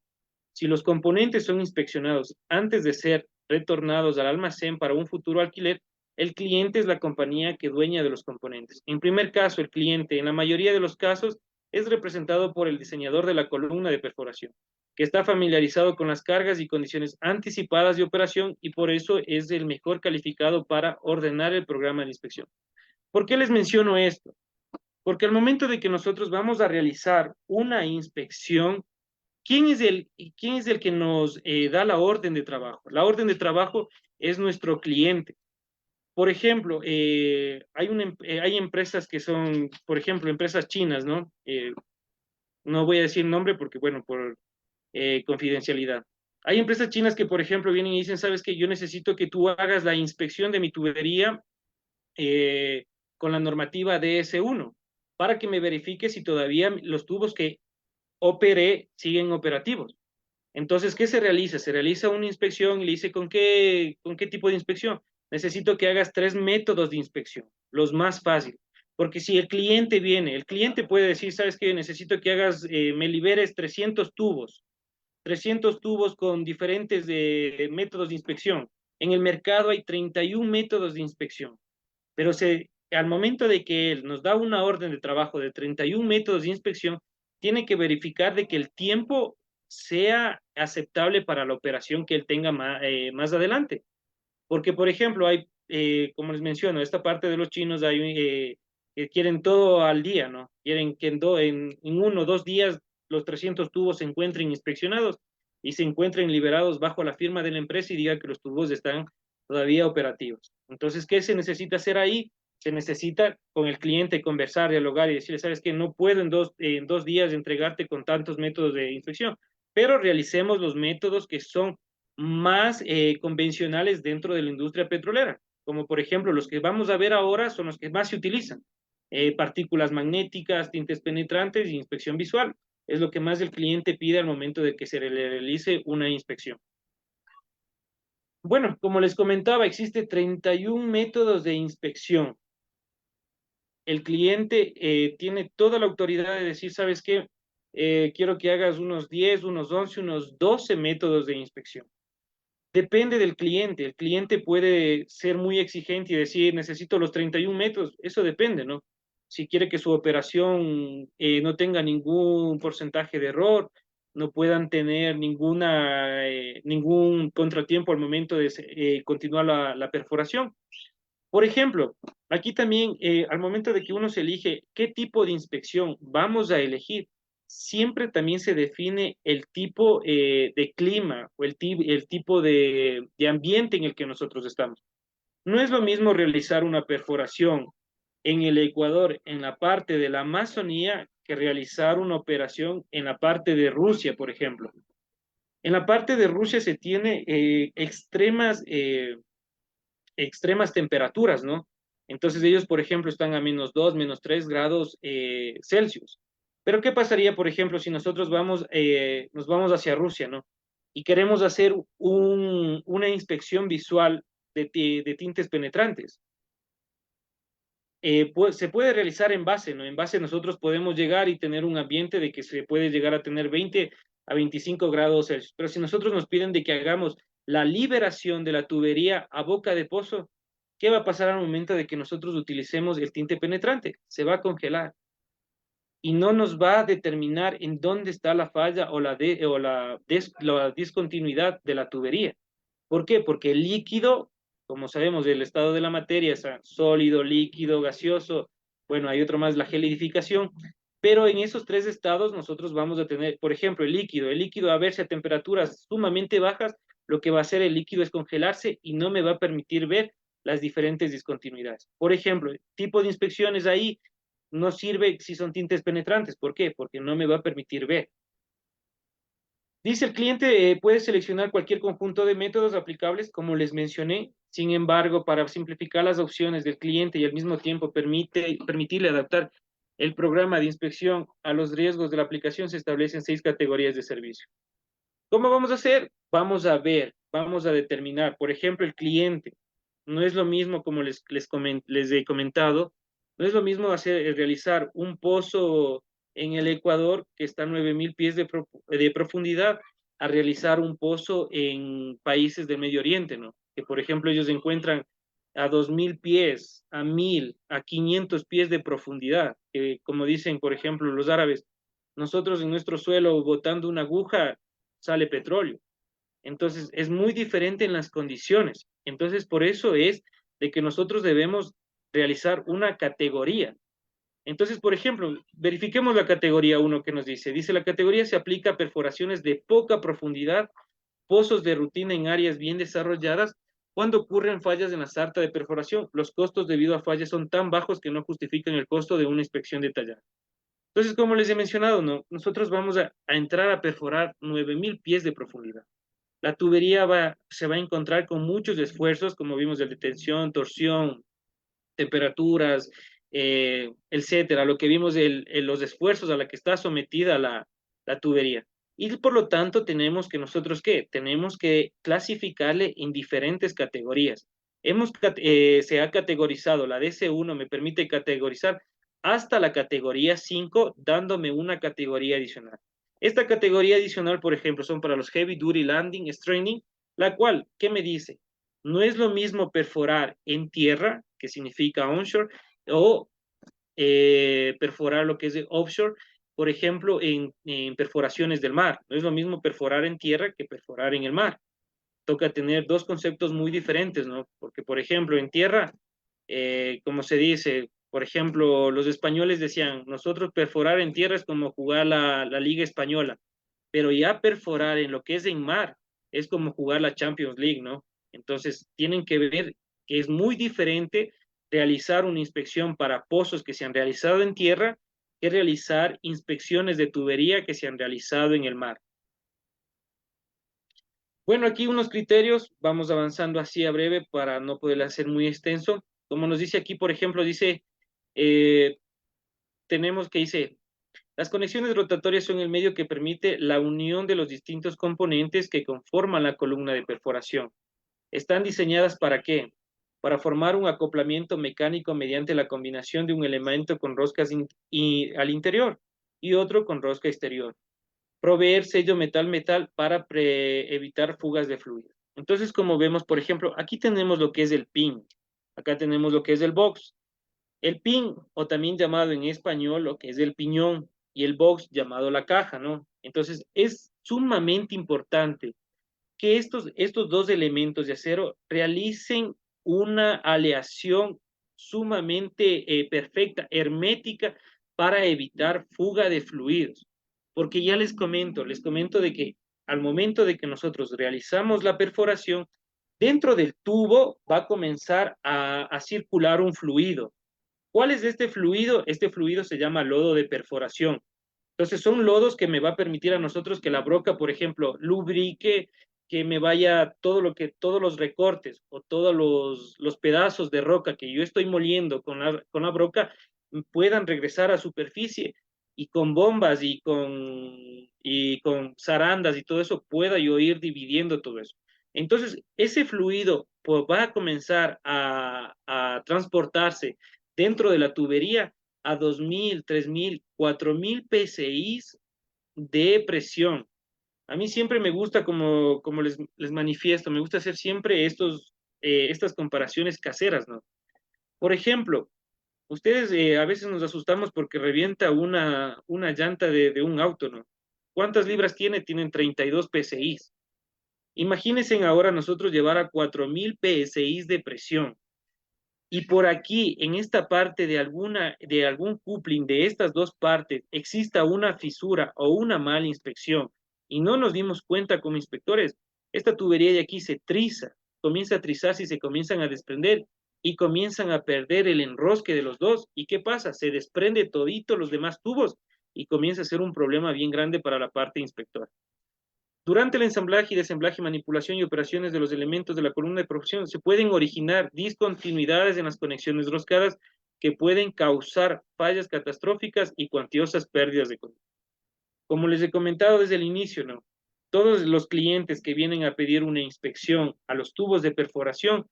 Si los componentes son inspeccionados antes de ser retornados al almacén para un futuro alquiler, el cliente es la compañía que dueña de los componentes. En primer caso, el cliente, en la mayoría de los casos, es representado por el diseñador de la columna de perforación, que está familiarizado con las cargas y condiciones anticipadas de operación y por eso es el mejor calificado para ordenar el programa de inspección. ¿Por qué les menciono esto? Porque al momento de que nosotros vamos a realizar una inspección, ¿quién es el que nos da la orden de trabajo? La orden de trabajo es nuestro cliente. Por ejemplo, hay empresas que son, por ejemplo, empresas chinas, ¿no? No voy a decir nombre porque, bueno, por confidencialidad. Hay empresas chinas que, por ejemplo, vienen y dicen, sabes que yo necesito que tú hagas la inspección de mi tubería eh, con la normativa DS1 para que me verifique si todavía los tubos que operé siguen operativos. Entonces, ¿qué se realiza? Se realiza una inspección y le dice, ¿con qué tipo de inspección? Necesito que hagas 3 métodos de inspección, los más fáciles. Porque si el cliente viene, el cliente puede decir, ¿sabes qué? Necesito que me liberes 300 tubos con diferentes métodos de inspección. En el mercado hay 31 métodos de inspección, pero al momento de que él nos da una orden de trabajo de 31 métodos de inspección, tiene que verificar de que el tiempo sea aceptable para la operación que él tenga más adelante. Porque, por ejemplo, como les menciono, esta parte de los chinos que quieren todo al día, ¿no? Quieren que en 1 o 2 días los 300 tubos se encuentren inspeccionados y se encuentren liberados bajo la firma de la empresa y diga que los tubos están todavía operativos. Entonces, ¿qué se necesita hacer ahí? Se necesita con el cliente conversar, dialogar y decirle, sabes que no puedo en dos días entregarte con tantos métodos de inspección, pero realicemos los métodos que son más convencionales dentro de la industria petrolera. como por ejemplo los que vamos a ver ahora son los que más se utilizan. Partículas magnéticas, tintes penetrantes y inspección visual. Es lo que más el cliente pide al momento de que se le realice una inspección. Bueno, como les comentaba, existe 31 métodos de inspección. El cliente tiene toda la autoridad de decir, ¿sabes qué? Quiero que hagas unos 10, unos 11, unos 12 métodos de inspección. Depende del cliente. El cliente puede ser muy exigente y decir, necesito los 31 metros. Eso depende, ¿no? Si quiere que su operación no tenga ningún porcentaje de error, no puedan tener ningún contratiempo al momento de continuar la perforación. Por ejemplo, aquí también, al momento de que uno se elige qué tipo de inspección vamos a elegir, siempre también se define el tipo de clima o el tipo de ambiente en el que nosotros estamos. No es lo mismo realizar una perforación en el Ecuador, en la parte de la Amazonía, que realizar una operación en la parte de Rusia, por ejemplo. En la parte de Rusia se tiene extremas temperaturas, ¿no? Entonces ellos, por ejemplo, están a -2, -3 grados Celsius. Pero ¿qué pasaría, por ejemplo, si nosotros nos vamos hacia Rusia, ¿no? Y queremos hacer una inspección visual de tintes penetrantes. Pues, se puede realizar en base, ¿no? En base nosotros podemos llegar y tener un ambiente de que se puede llegar a tener 20 a 25 grados Celsius. Pero si nosotros nos piden de que hagamos la liberación de la tubería a boca de pozo, ¿qué va a pasar al momento de que nosotros utilicemos el tinte penetrante? Se va a congelar y no nos va a determinar en dónde está la falla o la discontinuidad de la tubería. ¿Por qué? Porque el líquido, como sabemos, el estado de la materia es sólido, líquido, gaseoso, bueno, hay otro más, la gelidificación, pero en esos tres estados nosotros vamos a tener, por ejemplo, el líquido a verse a temperaturas sumamente bajas, lo que va a hacer el líquido es congelarse y no me va a permitir ver las diferentes discontinuidades. Por ejemplo, el tipo de inspecciones ahí no sirve si son tintes penetrantes. ¿Por qué? Porque no me va a permitir ver. Dice el cliente, puede seleccionar cualquier conjunto de métodos aplicables, como les mencioné. Sin embargo, para simplificar las opciones del cliente y al mismo tiempo permitirle adaptar el programa de inspección a los riesgos de la aplicación, se establecen 6 categorías de servicio. ¿Cómo vamos a hacer? Vamos a ver, vamos a determinar. Por ejemplo, el cliente. No es lo mismo, como les he comentado, no es lo mismo realizar un pozo en el Ecuador que está a 9.000 pies de profundidad a realizar un pozo en países del Medio Oriente, ¿no? Que, por ejemplo, ellos encuentran a 2.000 pies, a 1.000, a 500 pies de profundidad. Que, como dicen, por ejemplo, los árabes, nosotros en nuestro suelo botando una aguja sale petróleo. Entonces, es muy diferente en las condiciones. Entonces, por eso es de que nosotros debemos realizar una categoría. Entonces, por ejemplo, verifiquemos la categoría 1 que nos dice. Dice, la categoría se aplica a perforaciones de poca profundidad, pozos de rutina en áreas bien desarrolladas, cuando ocurren fallas en la sarta de perforación. Los costos debido a fallas son tan bajos que no justifican el costo de una inspección detallada. Entonces, como les he mencionado, ¿no? Nosotros vamos a entrar a perforar 9.000 pies de profundidad. La tubería se va a encontrar con muchos esfuerzos, como vimos, de detención, torsión, temperaturas, etcétera, lo que vimos, los esfuerzos a la que está sometida la tubería. Y por lo tanto, tenemos que nosotros, ¿qué? Tenemos que clasificarle en diferentes categorías. Se ha categorizado, la DC1 me permite categorizar hasta la categoría 5, dándome una categoría adicional. Esta categoría adicional, por ejemplo, son para los Heavy Duty Landing Straining, la cual, ¿qué me dice? No es lo mismo perforar en tierra, que significa onshore, o perforar lo que es de offshore, por ejemplo, en perforaciones del mar. No es lo mismo perforar en tierra que perforar en el mar. Toca tener dos conceptos muy diferentes, ¿no? Porque, por ejemplo, en tierra, como se dice, por ejemplo, los españoles decían, nosotros perforar en tierra es como jugar la Liga Española, pero ya perforar en lo que es en mar es como jugar la Champions League, ¿no? Entonces, tienen que ver que es muy diferente realizar una inspección para pozos que se han realizado en tierra que realizar inspecciones de tubería que se han realizado en el mar. Bueno, aquí unos criterios, vamos avanzando así a breve para no poder hacer muy extenso. Como nos dice aquí, por ejemplo, dice, eh, tenemos que dice, las conexiones rotatorias son el medio que permite la unión de los distintos componentes que conforman la columna de perforación. ¿Están diseñadas para qué? Para formar un acoplamiento mecánico mediante la combinación de un elemento con roscas al interior y otro con rosca exterior. Proveer sello metal-metal para evitar fugas de fluido. Entonces, como vemos, por ejemplo, aquí tenemos lo que es el pin, acá tenemos lo que es el box. El pin, o también llamado en español lo que es el piñón, y el box llamado la caja, ¿no? Entonces, es sumamente importante que estos dos elementos de acero realicen una aleación sumamente perfecta, hermética, para evitar fuga de fluidos. Porque ya les comento de que al momento de que nosotros realizamos la perforación, dentro del tubo va a comenzar a circular un fluido. ¿Cuál es este fluido? Este fluido se llama lodo de perforación. Entonces son lodos que me va a permitir a nosotros que la broca, por ejemplo, lubrique, que me vaya todos los recortes o todos los pedazos de roca que yo estoy moliendo con la broca puedan regresar a superficie y con bombas y con zarandas y todo eso pueda yo ir dividiendo todo eso. Entonces, ese fluido pues, va a comenzar a transportarse dentro de la tubería a 2.000, 3.000, 4.000 PSI de presión. A mí siempre me gusta, como les manifiesto, me gusta hacer siempre estas comparaciones caseras, ¿no? Por ejemplo, ustedes a veces nos asustamos porque revienta una llanta de un auto, ¿no? ¿Cuántas libras tiene? Tienen 32 PSI. Imagínense ahora nosotros llevar a 4.000 PSI de presión. Y por aquí, en esta parte de algún coupling de estas dos partes, exista una fisura o una mala inspección y no nos dimos cuenta como inspectores, esta tubería de aquí se triza, comienza a trizarse y se comienzan a desprender y comienzan a perder el enrosque de los dos. ¿Y qué pasa? Se desprende todito los demás tubos y comienza a ser un problema bien grande para la parte inspectora. Durante el ensamblaje y desemblaje, manipulación y operaciones de los elementos de la columna de profesión, se pueden originar discontinuidades en las conexiones roscadas que pueden causar fallas catastróficas y cuantiosas pérdidas de control. Como les he comentado desde el inicio, ¿no? Todos los clientes que vienen a pedir una inspección a los tubos de perforación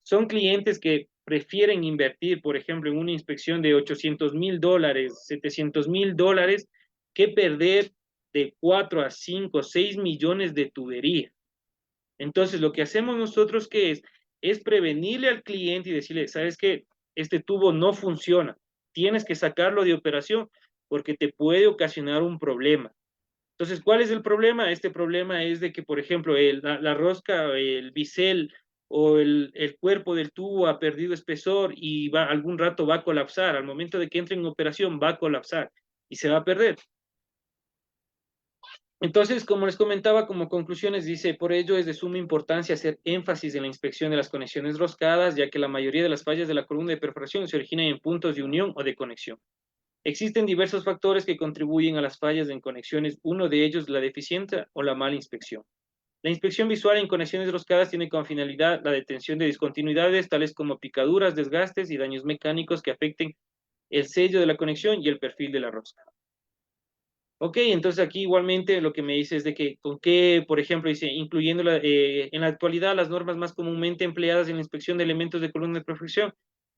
son clientes que prefieren invertir, por ejemplo, en una inspección de $800,000, $700,000, que perder de 4 a 5, 6 millones de tubería. Entonces, lo que hacemos nosotros que es prevenirle al cliente y decirle, ¿sabes qué? Este tubo no funciona, tienes que sacarlo de operación porque te puede ocasionar un problema. Entonces, ¿cuál es el problema? Este problema es de que, por ejemplo, la rosca, el bisel o el cuerpo del tubo ha perdido espesor y algún rato va a colapsar. Al momento de que entre en operación va a colapsar y se va a perder. Entonces, como les comentaba, como conclusiones, dice, por ello es de suma importancia hacer énfasis en la inspección de las conexiones roscadas, ya que la mayoría de las fallas de la columna de perforación se originan en puntos de unión o de conexión. Existen diversos factores que contribuyen a las fallas en conexiones, uno de ellos la deficiencia o la mala inspección. La inspección visual en conexiones roscadas tiene como finalidad la detención de discontinuidades, tales como picaduras, desgastes y daños mecánicos que afecten el sello de la conexión y el perfil de la rosca. Ok, entonces aquí igualmente lo que me dice es de que con qué, por ejemplo, dice, incluyendo en la actualidad las normas más comúnmente empleadas en la inspección de elementos de columna de perfección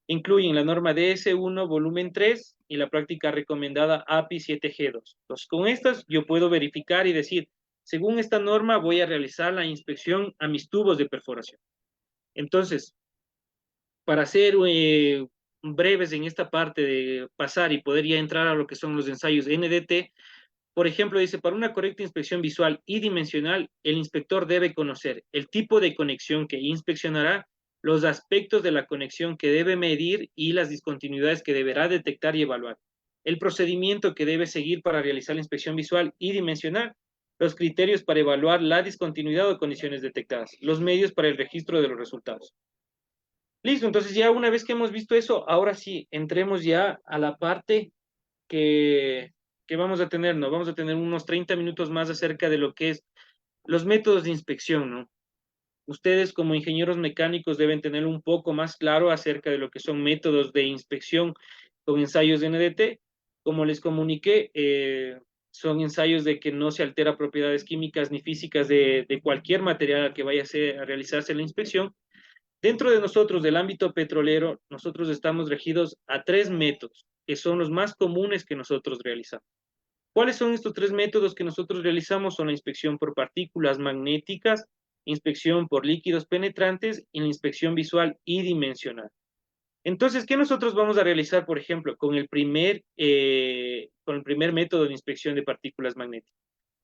incluyen la norma DS1 volumen 3 y la práctica recomendada API 7G2. Entonces, con estas yo puedo verificar y decir, según esta norma voy a realizar la inspección a mis tubos de perforación. Entonces, para ser breves en esta parte de pasar y poder ya entrar a lo que son los ensayos NDT, por ejemplo, dice, para una correcta inspección visual y dimensional, el inspector debe conocer el tipo de conexión que inspeccionará, los aspectos de la conexión que debe medir y las discontinuidades que deberá detectar y evaluar, el procedimiento que debe seguir para realizar la inspección visual y dimensional, los criterios para evaluar la discontinuidad o condiciones detectadas, los medios para el registro de los resultados. Listo, entonces ya una vez que hemos visto eso, ahora sí, entremos ya a la parte que, que vamos a tener, ¿no? Vamos a tener unos 30 minutos más acerca de lo que es Los métodos de inspección, ¿no? Ustedes como ingenieros mecánicos deben tener un poco más claro acerca de lo que son métodos de inspección con ensayos de NDT. Como les comuniqué, son ensayos de que no se altera propiedades químicas ni físicas de cualquier material que vaya a realizarse en la inspección. Dentro de nosotros, del ámbito petrolero, nosotros estamos regidos a tres métodos, que son los más comunes que nosotros realizamos. ¿Cuáles son estos tres métodos que nosotros realizamos? Son la inspección por partículas magnéticas, inspección por líquidos penetrantes y la inspección visual y dimensional. Entonces, ¿qué nosotros vamos a realizar, por ejemplo, con el primer método de inspección de partículas magnéticas?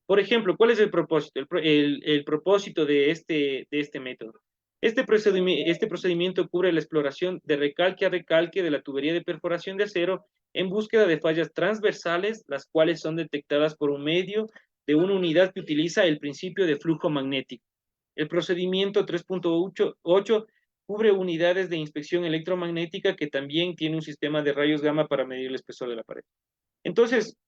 Por ejemplo, ¿cuál es el propósito? El propósito de este método. Este procedimiento cubre la exploración de recalque a recalque de la tubería de perforación de acero en búsqueda de fallas transversales, las cuales son detectadas por un medio de una unidad que utiliza el principio de flujo magnético. El procedimiento 3.8 cubre unidades de inspección electromagnética que también tiene un sistema de rayos gamma para medir el espesor de la pared. Entonces,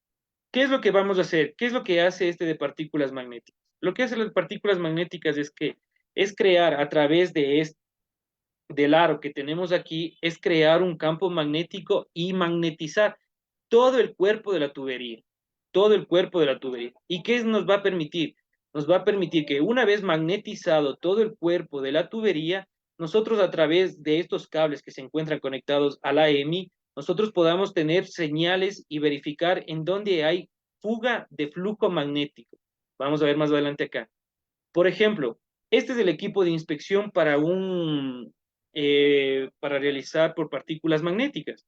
¿qué es lo que vamos a hacer? ¿Qué es lo que hace este de partículas magnéticas? Lo que hace las partículas magnéticas es crear a través del aro que tenemos aquí, es crear un campo magnético y magnetizar todo el cuerpo de la tubería, todo el cuerpo de la tubería. ¿Y qué nos va a permitir? Nos va a permitir que una vez magnetizado todo el cuerpo de la tubería, nosotros a través de estos cables que se encuentran conectados a la EMI, nosotros podamos tener señales y verificar en dónde hay fuga de flujo magnético. Vamos a ver más adelante acá. Por ejemplo, este es el equipo de inspección para realizar por partículas magnéticas.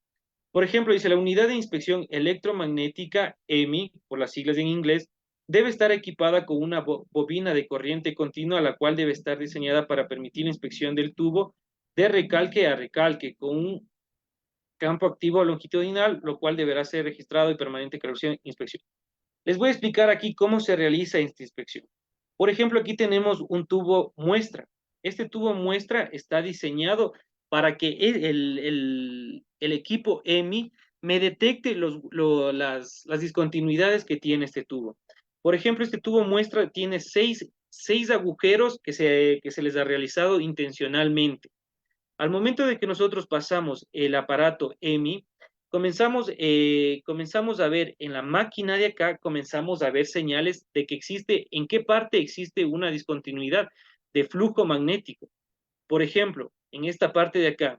Por ejemplo, dice la unidad de inspección electromagnética, EMI, por las siglas en inglés, debe estar equipada con una bobina de corriente continua, la cual debe estar diseñada para permitir la inspección del tubo de recalque a recalque, con un campo activo longitudinal, lo cual deberá ser registrado y permanente corrección inspección. Les voy a explicar aquí cómo se realiza esta inspección. Por ejemplo, aquí tenemos un tubo muestra. Este tubo muestra está diseñado para que el equipo EMI me detecte las discontinuidades que tiene este tubo. Por ejemplo, este tubo muestra tiene seis agujeros que se les ha realizado intencionalmente. Al momento de que nosotros pasamos el aparato EMI, comenzamos a ver en la máquina de acá, comenzamos a ver señales de que existe, en qué parte existe una discontinuidad de flujo magnético. Por ejemplo, en esta parte de acá,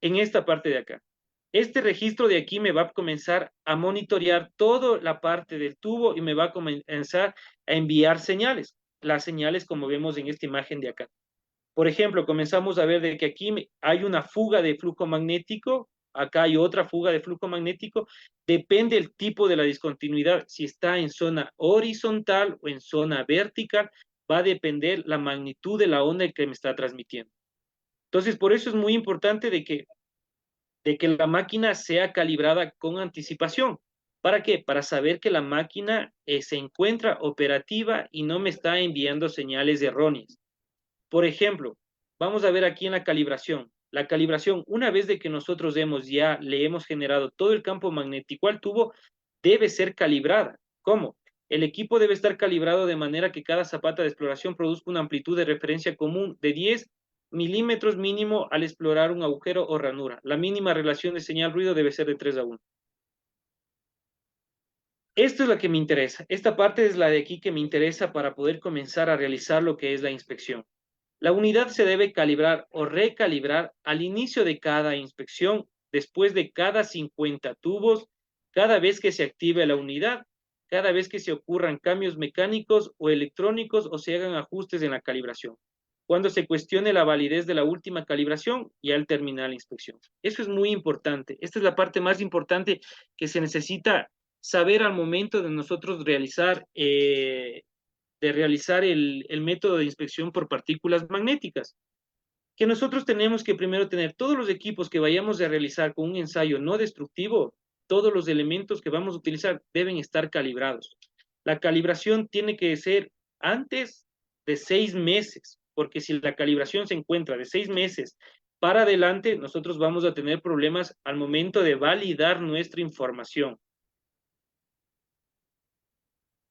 en esta parte de acá. Este registro de aquí me va a comenzar a monitorear toda la parte del tubo y me va a comenzar a enviar señales. Las señales como vemos en esta imagen de acá. Por ejemplo, comenzamos a ver de que aquí hay una fuga de flujo magnético, acá hay otra fuga de flujo magnético, depende el tipo de la discontinuidad, si está en zona horizontal o en zona vertical, va a depender la magnitud de la onda que me está transmitiendo. Entonces, por eso es muy importante de que la máquina sea calibrada con anticipación. ¿Para qué? Para saber que la máquina se encuentra operativa y no me está enviando señales erróneas. Por ejemplo, vamos a ver aquí en la calibración. La calibración, una vez de que nosotros le hemos generado todo el campo magnético al tubo, debe ser calibrada. ¿Cómo? El equipo debe estar calibrado de manera que cada zapata de exploración produzca una amplitud de referencia común de 10 milímetros mínimo al explorar un agujero o ranura. La mínima relación de señal-ruido debe ser de 3:1. Esto es la que me interesa. Esta parte es la de aquí que me interesa para poder comenzar a realizar lo que es la inspección. La unidad se debe calibrar o recalibrar al inicio de cada inspección, después de cada 50 tubos, cada vez que se active la unidad, cada vez que se ocurran cambios mecánicos o electrónicos o se hagan ajustes en la calibración, cuando se cuestione la validez de la última calibración y al terminar la inspección. Eso es muy importante. Esta es la parte más importante que se necesita saber al momento de nosotros realizar el método de inspección por partículas magnéticas, que nosotros tenemos que primero tener todos los equipos que vayamos a realizar con un ensayo no destructivo, todos los elementos que vamos a utilizar deben estar calibrados. La calibración tiene que ser antes de 6 meses, porque si la calibración se encuentra de 6 meses para adelante, nosotros vamos a tener problemas al momento de validar nuestra información.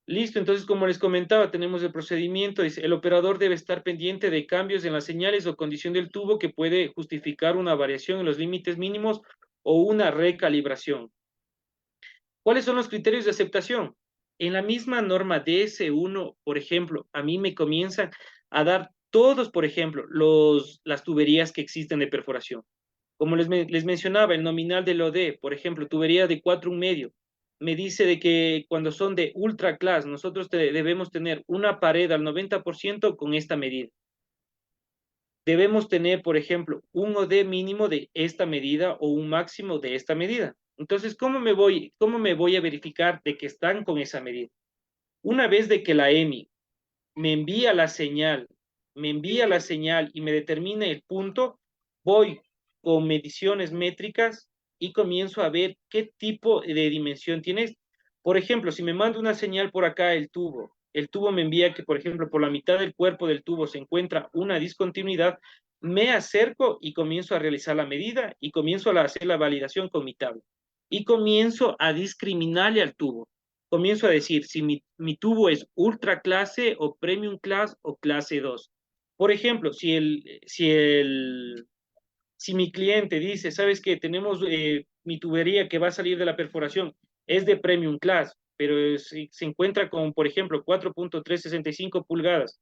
Listo, entonces como les comentaba, tenemos el procedimiento, dice, el operador debe estar pendiente de cambios en las señales o condición del tubo que puede justificar una variación en los límites mínimos o una recalibración. ¿Cuáles son los criterios de aceptación? En la misma norma DS1, por ejemplo, a mí me comienzan a dar todos, por ejemplo, las tuberías que existen de perforación. Como les mencionaba, el nominal del OD, por ejemplo, tubería de 4,1 medio, me dice de que cuando son de ultra class, nosotros debemos tener una pared al 90% con esta medida. Debemos tener, por ejemplo, un OD mínimo de esta medida o un máximo de esta medida. Entonces, ¿cómo me voy a verificar de que están con esa medida? Una vez de que la EMI me envía la señal, y me determina el punto, voy con mediciones métricas y comienzo a ver qué tipo de dimensión tiene. Por ejemplo, si me manda una señal por acá el tubo me envía que, por ejemplo, por la mitad del cuerpo del tubo se encuentra una discontinuidad, me acerco y comienzo a realizar la medida y comienzo a hacer la validación con mi tabla. Y comienzo a discriminarle al tubo. Comienzo a decir si mi tubo es ultra clase o premium class o clase 2. Por ejemplo, si mi cliente dice, ¿sabes qué? Tenemos mi tubería que va a salir de la perforación, es de premium class, pero se encuentra con, por ejemplo, 4,365 pulgadas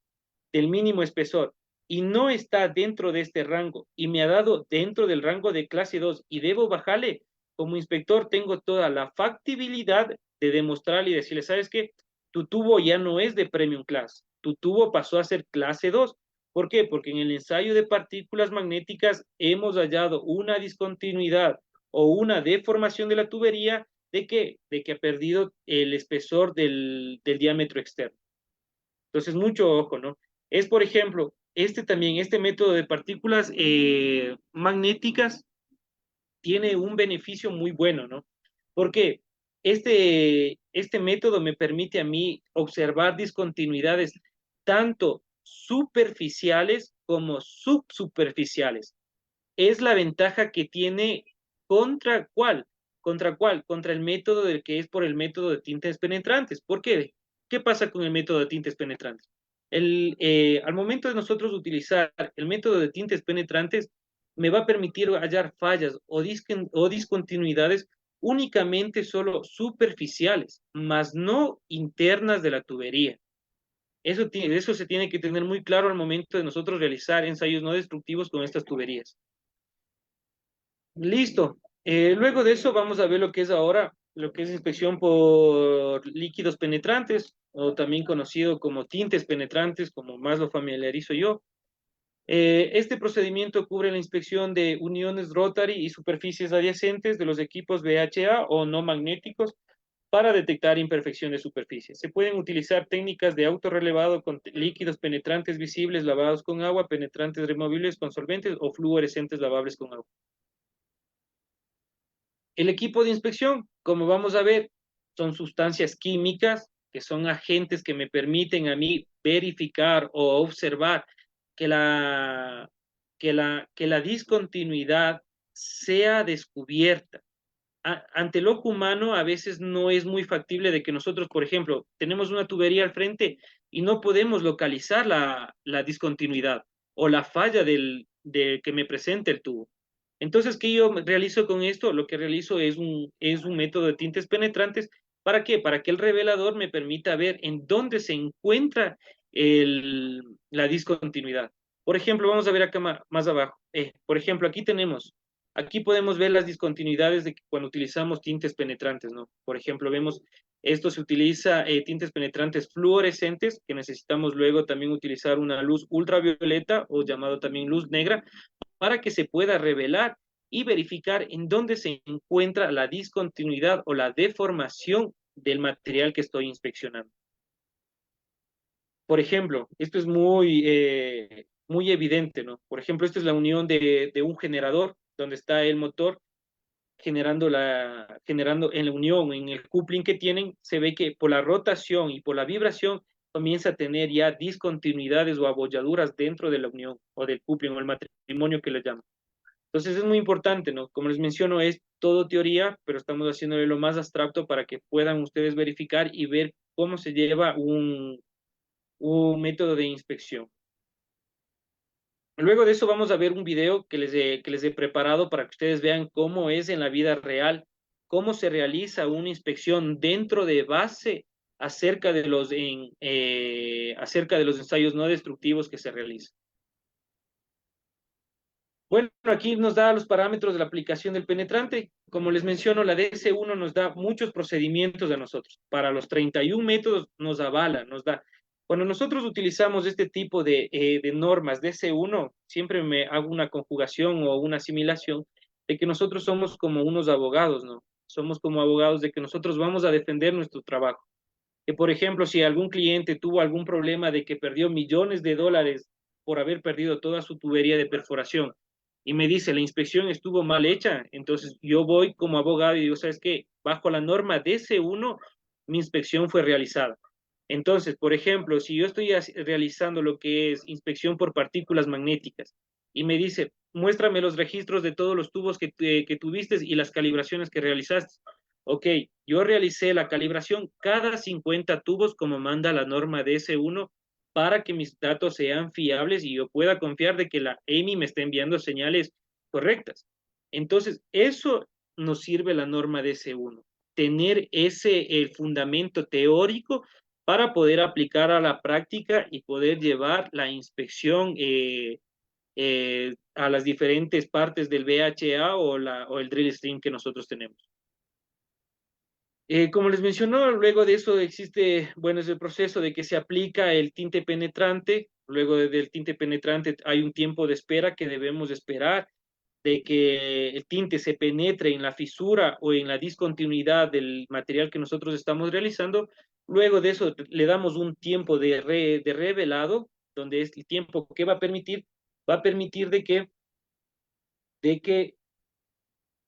del mínimo espesor y no está dentro de este rango y me ha dado dentro del rango de clase 2 y debo bajarle, como inspector tengo toda la factibilidad de demostrarle y decirle, ¿sabes qué? Tu tubo ya no es de premium class, tu tubo pasó a ser clase 2. ¿Por qué? Porque en el ensayo de partículas magnéticas hemos hallado una discontinuidad o una deformación de la tubería de que ha perdido el espesor del diámetro externo. Entonces, mucho ojo, ¿no? Es, por ejemplo, este método de partículas magnéticas tiene un beneficio muy bueno, ¿no? Porque este método me permite a mí observar discontinuidades tanto superficiales como subsuperficiales. Es la ventaja que tiene contra cuál, contra el método del que es por el método de tintes penetrantes. ¿Por qué? ¿Qué pasa con el método de tintes penetrantes? Al momento de nosotros utilizar el método de tintes penetrantes, me va a permitir hallar fallas o discontinuidades únicamente solo superficiales, más no internas de la tubería. Eso se tiene que tener muy claro al momento de nosotros realizar ensayos no destructivos con estas tuberías. Listo. Luego de eso vamos a ver lo que es ahora, lo que es inspección por líquidos penetrantes, o también conocido como tintes penetrantes, como más lo familiarizo yo. Este procedimiento cubre la inspección de uniones rotary y superficies adyacentes de los equipos VHA o no magnéticos para detectar imperfección de superficie. Se pueden utilizar técnicas de autorrelevado con líquidos penetrantes visibles lavados con agua, penetrantes removibles con solventes o fluorescentes lavables con agua. El equipo de inspección, como vamos a ver, son sustancias químicas que son agentes que me permiten a mí verificar o observar que la discontinuidad sea descubierta. Ante el ojo humano a veces no es muy factible de que nosotros, por ejemplo, tenemos una tubería al frente y no podemos localizar la discontinuidad o la falla de que me presente el tubo. Entonces, ¿qué yo realizo con esto? Lo que realizo es un método de tintes penetrantes. ¿Para qué? Para que el revelador me permita ver en dónde se encuentra la discontinuidad. Por ejemplo, vamos a ver acá más abajo. Por ejemplo, aquí podemos ver las discontinuidades de cuando utilizamos tintes penetrantes, ¿no? Por ejemplo, esto se utiliza tintes penetrantes fluorescentes, que necesitamos luego también utilizar una luz ultravioleta o llamado también luz negra, para que se pueda revelar y verificar en dónde se encuentra la discontinuidad o la deformación del material que estoy inspeccionando. Por ejemplo, esto es muy evidente, ¿no? Por ejemplo, esta es la unión de un generador donde está el motor generando en la unión, en el coupling que tienen, se ve que por la rotación y por la vibración comienza a tener ya discontinuidades o abolladuras dentro de la unión o del coupling o el matrimonio que le llaman. Entonces es muy importante, ¿no? Como les menciono, es todo teoría, pero estamos haciéndole lo más abstracto para que puedan ustedes verificar y ver cómo se lleva un método de inspección. Luego de eso vamos a ver un video que les he preparado para que ustedes vean cómo es en la vida real, cómo se realiza una inspección dentro de base acerca de los ensayos no destructivos que se realizan. Bueno, aquí nos da los parámetros de la aplicación del penetrante. Como les menciono, la DS1 nos da muchos procedimientos a nosotros. Para los 31 métodos nos avala, nos da. Cuando nosotros utilizamos este tipo de normas DS1, siempre me hago una conjugación o una asimilación de que nosotros somos como unos abogados, ¿no? Somos como abogados de que nosotros vamos a defender nuestro trabajo. Que, por ejemplo, si algún cliente tuvo algún problema de que perdió millones de dólares por haber perdido toda su tubería de perforación y me dice la inspección estuvo mal hecha, entonces yo voy como abogado y digo, ¿sabes qué? Bajo la norma DC1, mi inspección fue realizada. Entonces, por ejemplo, si yo estoy realizando lo que es inspección por partículas magnéticas y me dice, muéstrame los registros de todos los tubos que tuviste y las calibraciones que realizaste. Ok, yo realicé la calibración cada 50 tubos como manda la norma DS1 para que mis datos sean fiables y yo pueda confiar de que la EMI me está enviando señales correctas. Entonces, eso nos sirve la norma DS1, tener el fundamento teórico para poder aplicar a la práctica y poder llevar la inspección a las diferentes partes del VHA o el drill stream que nosotros tenemos. Como les mencionó, luego de eso existe, bueno, es el proceso de que se aplica el tinte penetrante. Luego del tinte penetrante hay un tiempo de espera que debemos esperar de que el tinte se penetre en la fisura o en la discontinuidad del material que nosotros estamos realizando. Luego de eso le damos un tiempo de revelado, donde es el tiempo que va a permitir de que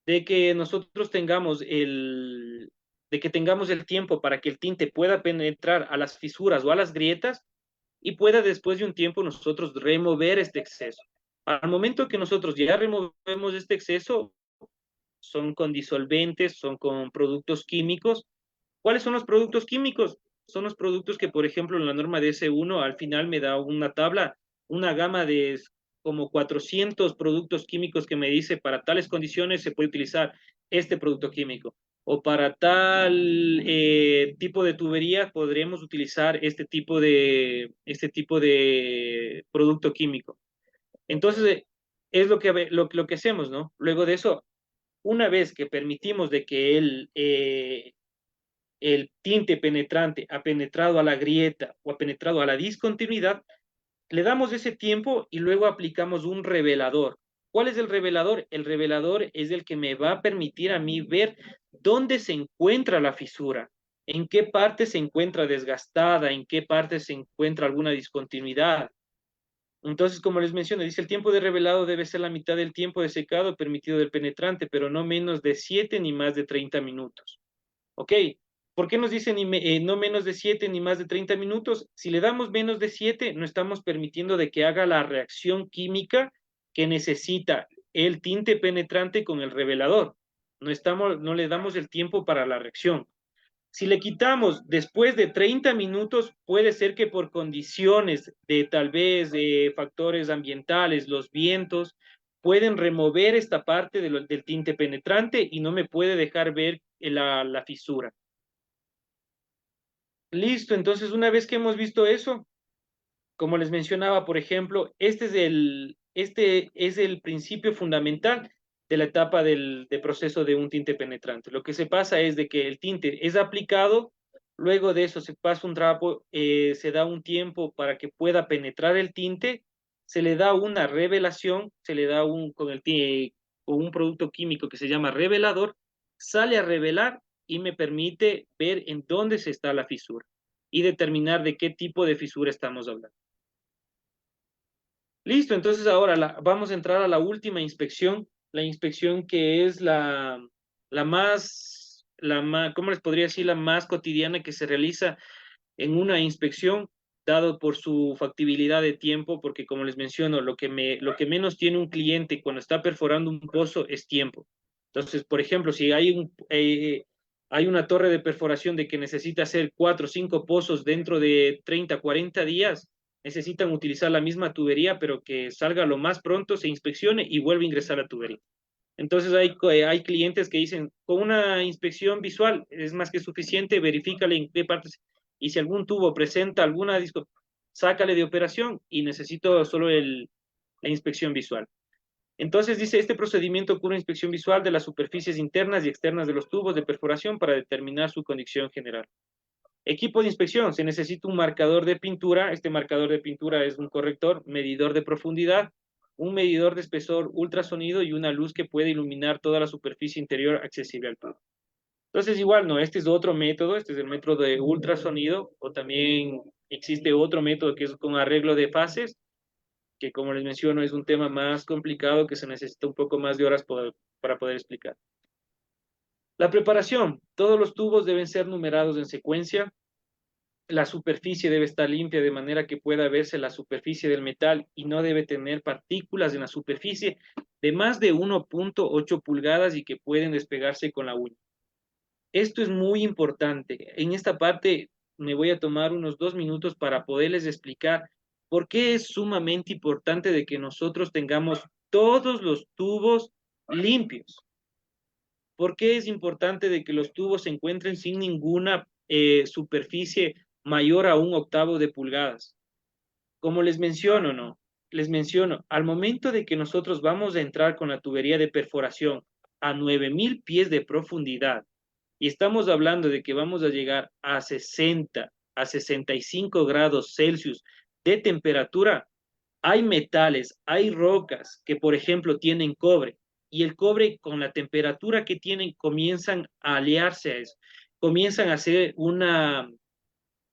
de que nosotros de que tengamos el tiempo para que el tinte pueda penetrar a las fisuras o a las grietas y pueda después de un tiempo nosotros remover este exceso. Al momento que nosotros ya removemos este exceso, son con disolventes, son con productos químicos. ¿Cuáles son los productos químicos? Son los productos que, por ejemplo, en la norma DS1 al final me da una tabla, una gama de como 400 productos químicos que me dice para tales condiciones se puede utilizar este producto químico. O para tal tipo de tubería podremos utilizar este tipo de producto químico. Entonces, es lo que hacemos, ¿no? Luego de eso, una vez que permitimos de que el tinte penetrante ha penetrado a la grieta o ha penetrado a la discontinuidad, le damos ese tiempo y luego aplicamos un revelador. ¿Cuál es el revelador? El revelador es el que me va a permitir a mí ver dónde se encuentra la fisura, en qué parte se encuentra desgastada, en qué parte se encuentra alguna discontinuidad. Entonces, como les mencioné, dice el tiempo de revelado debe ser la mitad del tiempo de secado permitido del penetrante, pero no menos de 7 ni más de 30 minutos. ¿Ok? ¿Por qué nos dice no menos de 7 ni más de 30 minutos? Si le damos menos de 7, no estamos permitiendo de que haga la reacción química que necesita el tinte penetrante con el revelador. No le damos el tiempo para la reacción. Si le quitamos después de 30 minutos, puede ser que por condiciones de tal vez de factores ambientales, los vientos, pueden remover esta parte del tinte penetrante y no me puede dejar ver la fisura. Listo, entonces una vez que hemos visto eso, como les mencionaba, por ejemplo, este es el principio fundamental de la etapa de proceso de un tinte penetrante. Lo que se pasa es de que el tinte es aplicado, luego de eso se pasa un trapo, se da un tiempo para que pueda penetrar el tinte, se le da una revelación, se le da con un producto químico que se llama revelador, sale a revelar y me permite ver en dónde se está la fisura y determinar de qué tipo de fisura estamos hablando. Listo, entonces ahora vamos a entrar a la última inspección, la inspección que es ¿cómo les podría decir? La más cotidiana que se realiza en una inspección, dado por su factibilidad de tiempo, porque como les menciono, lo que menos tiene un cliente cuando está perforando un pozo es tiempo. Entonces, por ejemplo, si hay una torre de perforación de que necesita hacer 4 o 5 pozos dentro de 30, 40 días, necesitan utilizar la misma tubería, pero que salga lo más pronto, se inspeccione y vuelve a ingresar a la tubería. Entonces hay clientes que dicen, con una inspección visual es más que suficiente, verifícale en qué partes, y si algún tubo presenta alguna disco, sácale de operación y necesito solo la inspección visual. Entonces dice, este procedimiento ocurre inspección visual de las superficies internas y externas de los tubos de perforación para determinar su condición general. Equipo de inspección, se necesita un marcador de pintura, este marcador de pintura es un corrector, medidor de profundidad, un medidor de espesor ultrasonido y una luz que puede iluminar toda la superficie interior accesible al tubo. Entonces igual, no, este es otro método, este es el método de ultrasonido, o también existe otro método que es con arreglo de fases, que como les menciono es un tema más complicado que se necesita un poco más de horas para poder explicar. La preparación, todos los tubos deben ser numerados en secuencia, la superficie debe estar limpia de manera que pueda verse la superficie del metal y no debe tener partículas en la superficie de más de 1.8 pulgadas y que pueden despegarse con la uña. Esto es muy importante. En esta parte me voy a tomar unos 2 minutos para poderles explicar por qué es sumamente importante de que nosotros tengamos todos los tubos limpios. ¿Por qué es importante de que los tubos se encuentren sin ninguna superficie mayor a 1/8 de pulgadas? Como les menciono, ¿no? Les menciono, al momento de que nosotros vamos a entrar con la tubería de perforación a 9.000 pies de profundidad y estamos hablando de que vamos a llegar a 60, a 65 grados Celsius de temperatura, hay metales, hay rocas que, por ejemplo, tienen cobre, y el cobre con la temperatura que tienen comienzan a aliarse a eso, comienzan a hacer una,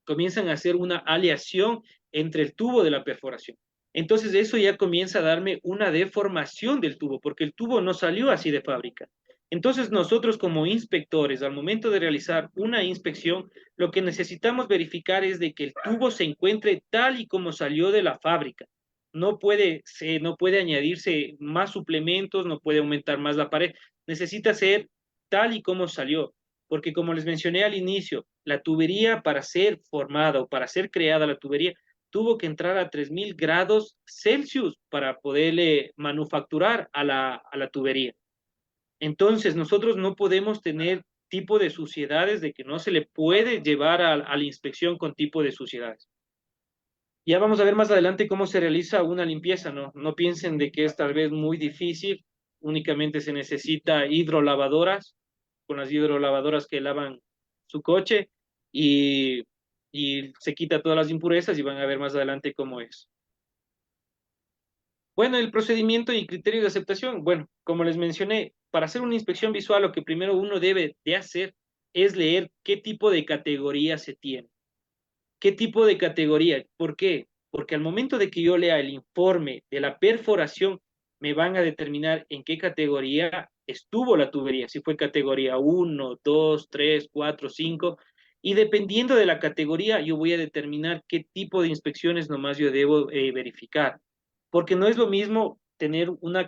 comienzan a hacer una aleación entre el tubo de la perforación. Entonces eso ya comienza a darme una deformación del tubo, porque el tubo no salió así de fábrica. Entonces nosotros como inspectores, al momento de realizar una inspección, lo que necesitamos verificar es de que el tubo se encuentre tal y como salió de la fábrica. No puede añadirse más suplementos, no puede aumentar más la pared. Necesita ser tal y como salió, porque como les mencioné al inicio, la tubería para ser formada o para ser creada la tubería tuvo que entrar a 3.000 grados Celsius para poderle manufacturar a la tubería. Entonces, nosotros no podemos tener tipo de suciedades de que no se le puede llevar a la inspección con tipo de suciedades. Ya vamos a ver más adelante cómo se realiza una limpieza, ¿no? No piensen de que es tal vez muy difícil, únicamente se necesita hidrolavadoras, con las hidrolavadoras que lavan su coche y, y se quita todas las impurezas y van a ver más adelante cómo es. Bueno, el procedimiento y criterios de aceptación. Bueno, como les mencioné, para hacer una inspección visual lo que primero uno debe de hacer es leer qué tipo de categoría se tiene. ¿Qué tipo de categoría? ¿Por qué? Porque al momento de que yo lea el informe de la perforación, me van a determinar en qué categoría estuvo la tubería, si fue categoría 1, 2, 3, 4, 5, y dependiendo de la categoría, yo voy a determinar qué tipo de inspecciones nomás yo debo verificar. Porque no es lo mismo tener una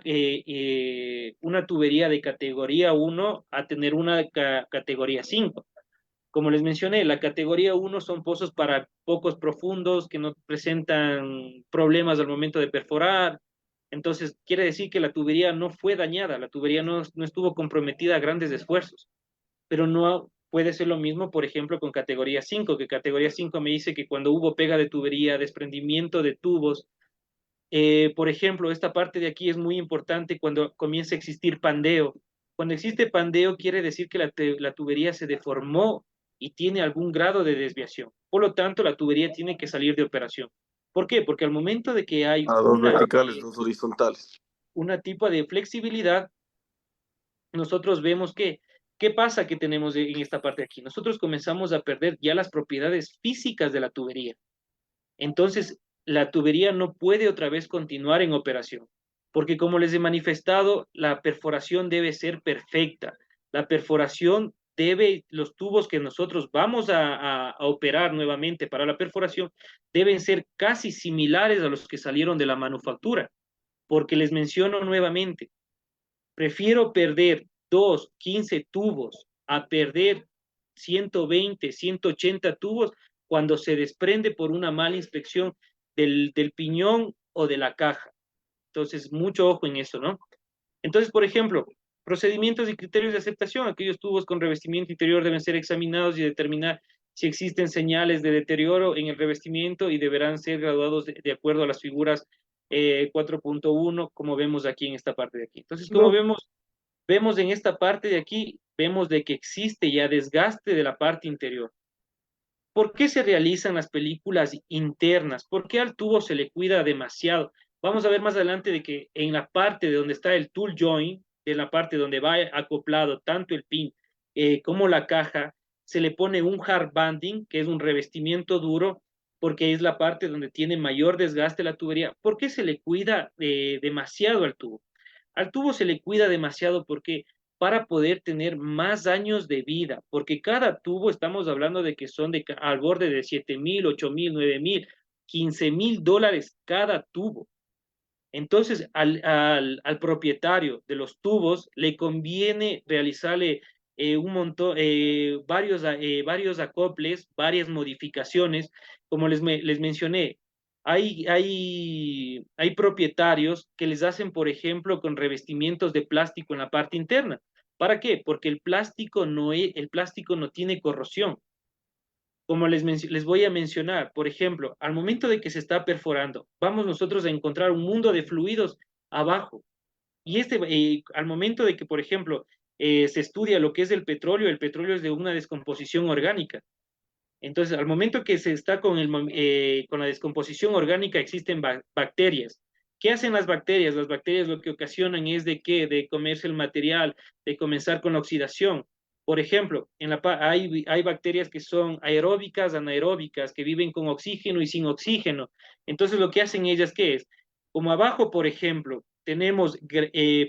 tubería de categoría 1 a tener una categoría 5. Como les mencioné, la categoría 1 son pozos para pocos profundos que no presentan problemas al momento de perforar. Entonces, quiere decir que la tubería no fue dañada, la tubería no estuvo comprometida a grandes esfuerzos. Pero no puede ser lo mismo, por ejemplo, con categoría 5, que categoría 5 me dice que cuando hubo pega de tubería, desprendimiento de tubos, por ejemplo, esta parte de aquí es muy importante cuando comienza a existir pandeo. Cuando existe pandeo quiere decir que la tubería se deformó y tiene algún grado de desviación. Por lo tanto, la tubería tiene que salir de operación. ¿Por qué? Porque al momento de que hay A dos verticales, dos horizontales. una tipo de flexibilidad, nosotros vemos que, ¿qué pasa que tenemos en esta parte de aquí? Nosotros comenzamos a perder ya las propiedades físicas de la tubería. Entonces, la tubería no puede otra vez continuar en operación, porque como les he manifestado, la perforación debe ser perfecta. La perforación los tubos que nosotros vamos a operar nuevamente para la perforación deben ser casi similares a los que salieron de la manufactura, porque les menciono nuevamente, prefiero perder 2, 15 tubos a perder 120, 180 tubos cuando se desprende por una mala inspección del piñón o de la caja. Entonces, mucho ojo en eso, ¿no? Entonces, por ejemplo, procedimientos y criterios de aceptación. Aquellos tubos con revestimiento interior deben ser examinados y determinar si existen señales de deterioro en el revestimiento y deberán ser graduados de acuerdo a las figuras 4.1, como vemos aquí en esta parte de aquí. Entonces, como No, vemos en esta parte de aquí, vemos de que existe ya desgaste de la parte interior. ¿Por qué se realizan las películas internas? ¿Por qué al tubo se le cuida demasiado? Vamos a ver más adelante de que en la parte de donde está el tool joint, en la parte donde va acoplado tanto el pin como la caja, se le pone un hard banding, que es un revestimiento duro, porque es la parte donde tiene mayor desgaste la tubería. ¿Por qué se le cuida demasiado al tubo? Al tubo se le cuida demasiado porque para poder tener más años de vida, porque cada tubo estamos hablando de que son al borde de 7,000, 8,000, 9,000, 15,000 dólares cada tubo. Entonces, al propietario de los tubos le conviene realizarle un montón, varios acoples, varias modificaciones. Como les mencioné, hay propietarios que les hacen, por ejemplo, con revestimientos de plástico en la parte interna. ¿Para qué? Porque el plástico no tiene corrosión. Como les voy a mencionar, por ejemplo, al momento de que se está perforando, vamos nosotros a encontrar un mundo de fluidos abajo. Y al momento de que, por ejemplo, se estudia lo que es el petróleo es de una descomposición orgánica. Entonces, al momento que se está con la descomposición orgánica, existen bacterias. ¿Qué hacen las bacterias? Las bacterias lo que ocasionan es de comerse el material, de comenzar con la oxidación. Por ejemplo, hay bacterias que son aeróbicas, anaeróbicas, que viven con oxígeno y sin oxígeno. Entonces, lo que hacen ellas, ¿qué es? Como abajo, por ejemplo, tenemos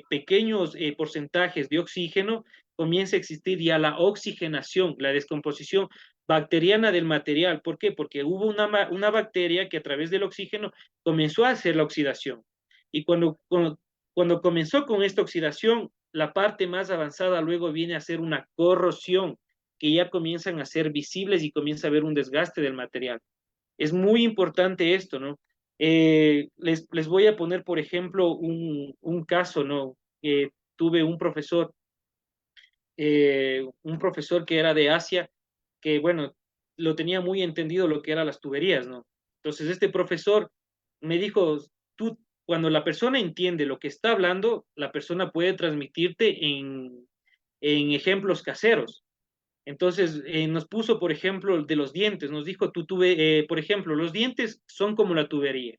pequeños porcentajes de oxígeno, comienza a existir ya la oxigenación, la descomposición bacteriana del material. ¿Por qué? Porque hubo una bacteria que a través del oxígeno comenzó a hacer la oxidación. Y cuando comenzó con esta oxidación, la parte más avanzada luego viene a ser una corrosión, que ya comienzan a ser visibles y comienza a haber un desgaste del material. Es muy importante esto, ¿no? Les voy a poner, por ejemplo, un caso, ¿no? Tuve un profesor que era de Asia, que, bueno, lo tenía muy entendido lo que eran las tuberías, ¿no? Entonces, este profesor me dijo, cuando la persona entiende lo que está hablando, la persona puede transmitirte en ejemplos caseros. Entonces, nos puso, por ejemplo, de los dientes, nos dijo, por ejemplo, los dientes son como la tubería.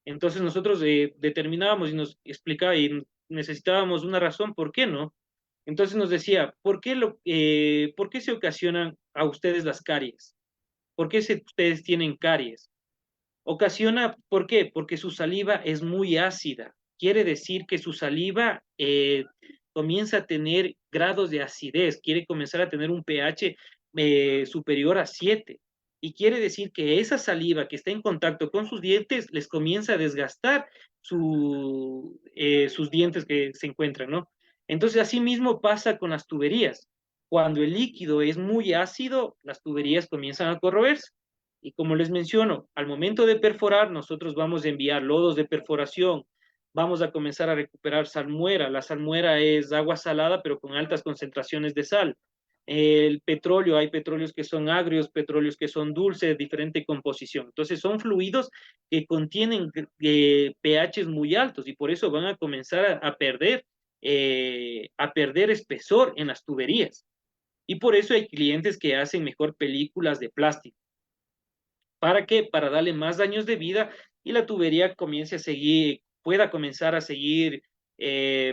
Entonces, nosotros determinábamos y nos explicaba y necesitábamos una razón, ¿por qué no? Entonces nos decía, ¿por qué se ocasionan a ustedes las caries? ¿Por qué ustedes tienen caries? ¿Por qué? Porque su saliva es muy ácida. Quiere decir que su saliva comienza a tener grados de acidez, quiere comenzar a tener un pH superior a 7. Y quiere decir que esa saliva que está en contacto con sus dientes les comienza a desgastar sus dientes que se encuentran, ¿no? Entonces, así mismo pasa con las tuberías. Cuando el líquido es muy ácido, las tuberías comienzan a corroerse. Y como les menciono, al momento de perforar, nosotros vamos a enviar lodos de perforación, vamos a comenzar a recuperar salmuera. La salmuera es agua salada, pero con altas concentraciones de sal. El petróleo, hay petróleos que son agrios, petróleos que son dulces, diferente composición. Entonces, son fluidos que contienen pHs muy altos y por eso van a comenzar a perder espesor en las tuberías. Y por eso hay clientes que hacen mejor películas de plástico. ¿Para qué? Para darle más años de vida y la tubería pueda comenzar a seguir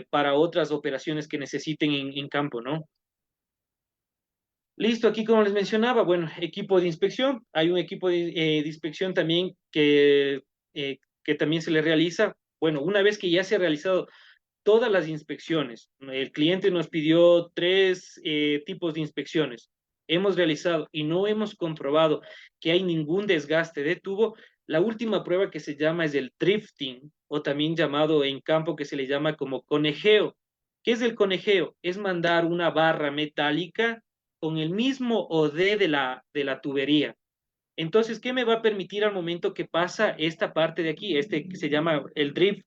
para otras operaciones que necesiten en campo, ¿no? Listo, aquí como les mencionaba, bueno, equipo de inspección. Hay un equipo de inspección también que también se le realiza. Bueno, una vez que ya se ha realizado todas las inspecciones. El cliente nos pidió 3 tipos de inspecciones. Hemos realizado y no hemos comprobado que hay ningún desgaste de tubo. La última prueba que se llama es el drifting, o también llamado en campo que se le llama como conejeo. ¿Qué es el conejeo? Es mandar una barra metálica con el mismo OD de la tubería. Entonces, ¿qué me va a permitir al momento que pasa esta parte de aquí? Este que se llama el drift,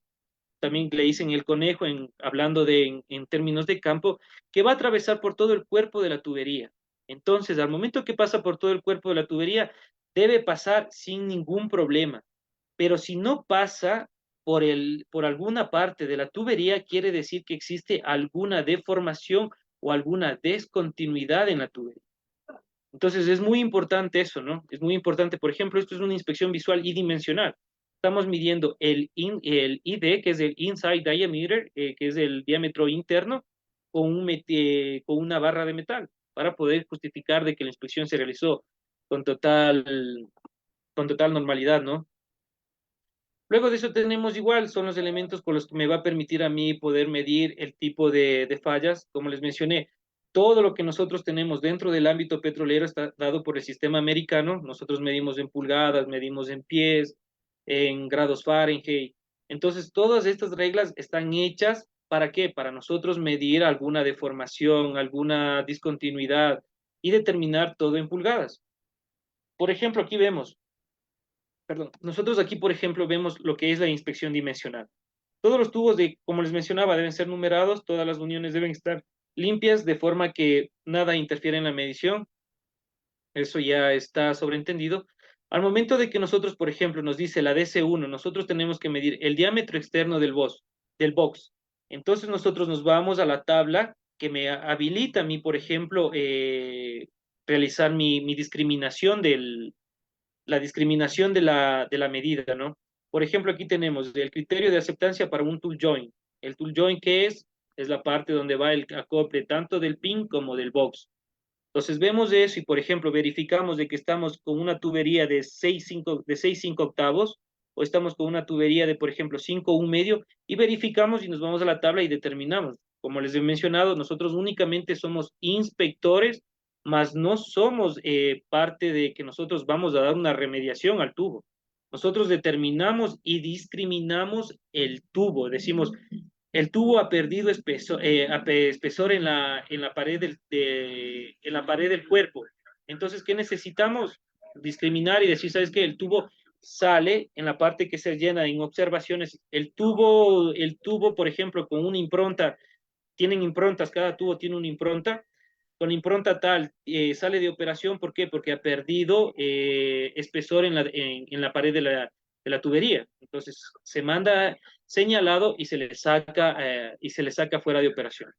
también le dicen el conejo, hablando en términos de campo, que va a atravesar por todo el cuerpo de la tubería. Entonces, al momento que pasa por todo el cuerpo de la tubería, debe pasar sin ningún problema. Pero si no pasa por alguna parte de la tubería, quiere decir que existe alguna deformación o alguna descontinuidad en la tubería. Entonces es muy importante eso, ¿no? Es muy importante. Por ejemplo, esto es una inspección visual y dimensional. Estamos midiendo el ID, que es el Inside Diameter, que es el diámetro interno, con una barra de metal, para poder justificar de que la inspección se realizó con total, con total normalidad, ¿no? Luego de eso tenemos igual, son los elementos con los que me va a permitir a mí poder medir el tipo de fallas. Como les mencioné, todo lo que nosotros tenemos dentro del ámbito petrolero está dado por el sistema americano. Nosotros medimos en pulgadas, medimos en pies, en grados Fahrenheit. Entonces, todas estas reglas están hechas ¿para qué? Para nosotros medir alguna deformación, alguna discontinuidad y determinar todo en pulgadas. Por ejemplo, aquí vemos, perdón, nosotros aquí, por ejemplo, vemos lo que es la inspección dimensional. Todos los tubos, como les mencionaba, deben ser numerados, todas las uniones deben estar limpias de forma que nada interfiera en la medición. Eso ya está sobreentendido. Al momento de que nosotros, por ejemplo, nos dice la DC1, nosotros tenemos que medir el diámetro externo del box. Entonces nosotros nos vamos a la tabla que me habilita a mí, por ejemplo, realizar mi discriminación la discriminación de la medida, ¿no? Por ejemplo, aquí tenemos el criterio de aceptancia para un tool joint. El tool joint, ¿qué es? Es la parte donde va el acople tanto del pin como del box. Entonces vemos eso y, por ejemplo, verificamos de que estamos con una tubería de 6,5 octavos o estamos con una tubería de, por ejemplo, 5,1 medio y verificamos y nos vamos a la tabla y determinamos. Como les he mencionado, nosotros únicamente somos inspectores, mas no somos parte de que nosotros vamos a dar una remediación al tubo. Nosotros determinamos y discriminamos el tubo. Decimos, el tubo ha perdido espesor en la pared del cuerpo. Entonces, ¿qué necesitamos? Discriminar y decir, ¿sabes qué? El tubo sale en la parte que se llena en observaciones. El tubo, por ejemplo, con una impronta, tienen improntas, cada tubo tiene una impronta. Con la impronta tal, sale de operación, ¿por qué? Porque ha perdido espesor en la pared de la tubería. Entonces, se manda señalado y se le saca fuera de operación.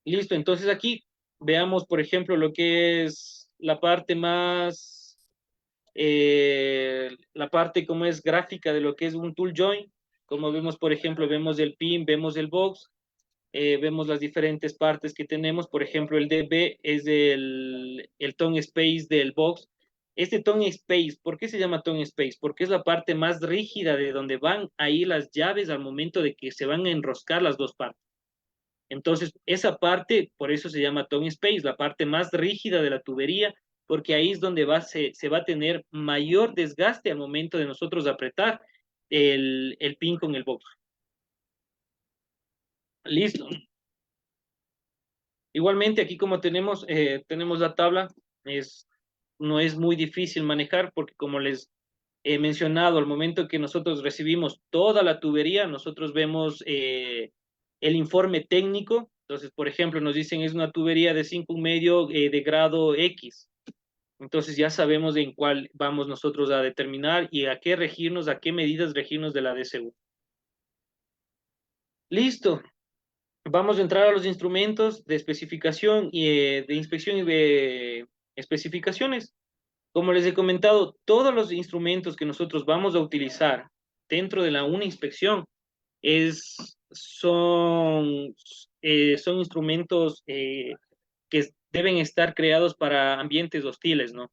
Listo, entonces aquí veamos, por ejemplo, lo que es la parte como es gráfica de lo que es un tool joint. Como vemos, por ejemplo, vemos el pin, vemos el box, vemos las diferentes partes que tenemos. Por ejemplo, el DB es el tone space del box. Este tone space, ¿por qué se llama tone space? Porque es la parte más rígida de donde van a ir las llaves al momento de que se van a enroscar las dos partes. Entonces, esa parte, por eso se llama tone space, la parte más rígida de la tubería, porque ahí es donde se va a tener mayor desgaste al momento de nosotros apretar el pin con el box. Listo. Igualmente, aquí como tenemos la tabla, no es muy difícil manejar porque como les he mencionado, al momento que nosotros recibimos toda la tubería, nosotros vemos el informe técnico. Entonces, por ejemplo, nos dicen es una tubería de 5,1 medio de grado X. Entonces ya sabemos en cuál vamos nosotros a determinar y a qué regirnos, a qué medidas regirnos de la DCU. Listo. Vamos a entrar a los instrumentos de especificación y de inspección y de especificaciones. Como les he comentado, todos los instrumentos que nosotros vamos a utilizar dentro de una inspección son instrumentos que deben estar creados para ambientes hostiles, ¿no?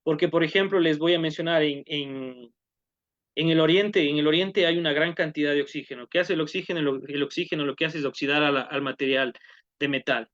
Porque, por ejemplo, les voy a mencionar En el oriente hay una gran cantidad de oxígeno. ¿Qué hace el oxígeno? El oxígeno lo que hace es oxidar al material de metal.